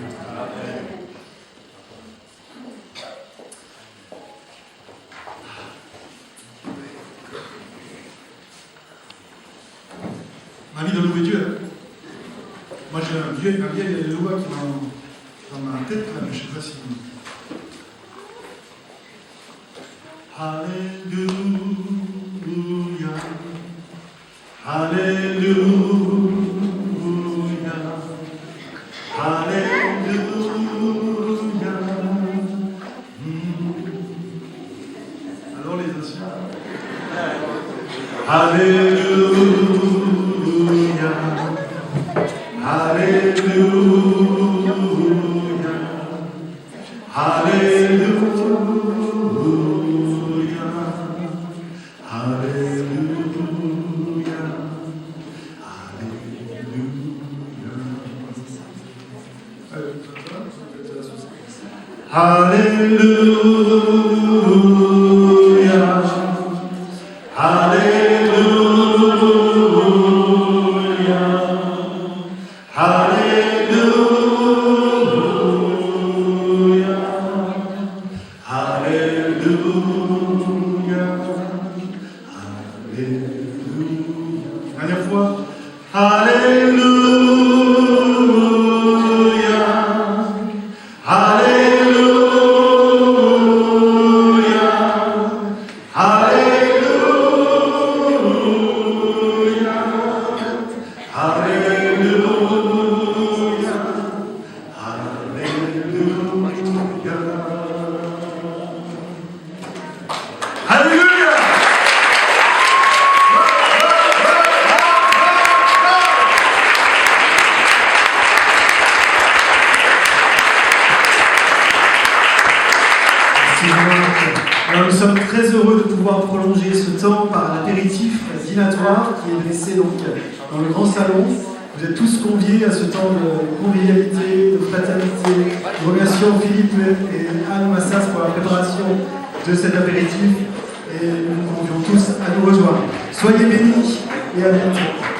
On a envie de louer Dieu. Hein. Moi, j'ai un vieil loi qui est dans ma tête, là, mais je ne sais pas si... Alléluia, Alléluia, Alléluia. Alors les anciens. Alléluia, Alléluia, Alléluia, Alléluia, Alléluia. Alléluia, Alléluia, Alléluia, Alléluia, Alléluia. Dernière fois. Alléluia, Alléluia, Alléluia, Alléluia, Alléluia. Alléluia. Alors, nous sommes très heureux de pouvoir prolonger ce temps par l'apéritif dînatoire qui est dressé donc dans le grand salon. Vous êtes tous conviés à ce temps de convivialité, de fraternité. Nous remercions Philippe et Anne Massas pour la préparation de cet apéritif et nous vous convions tous à nous rejoindre. Soyez bénis et à bientôt.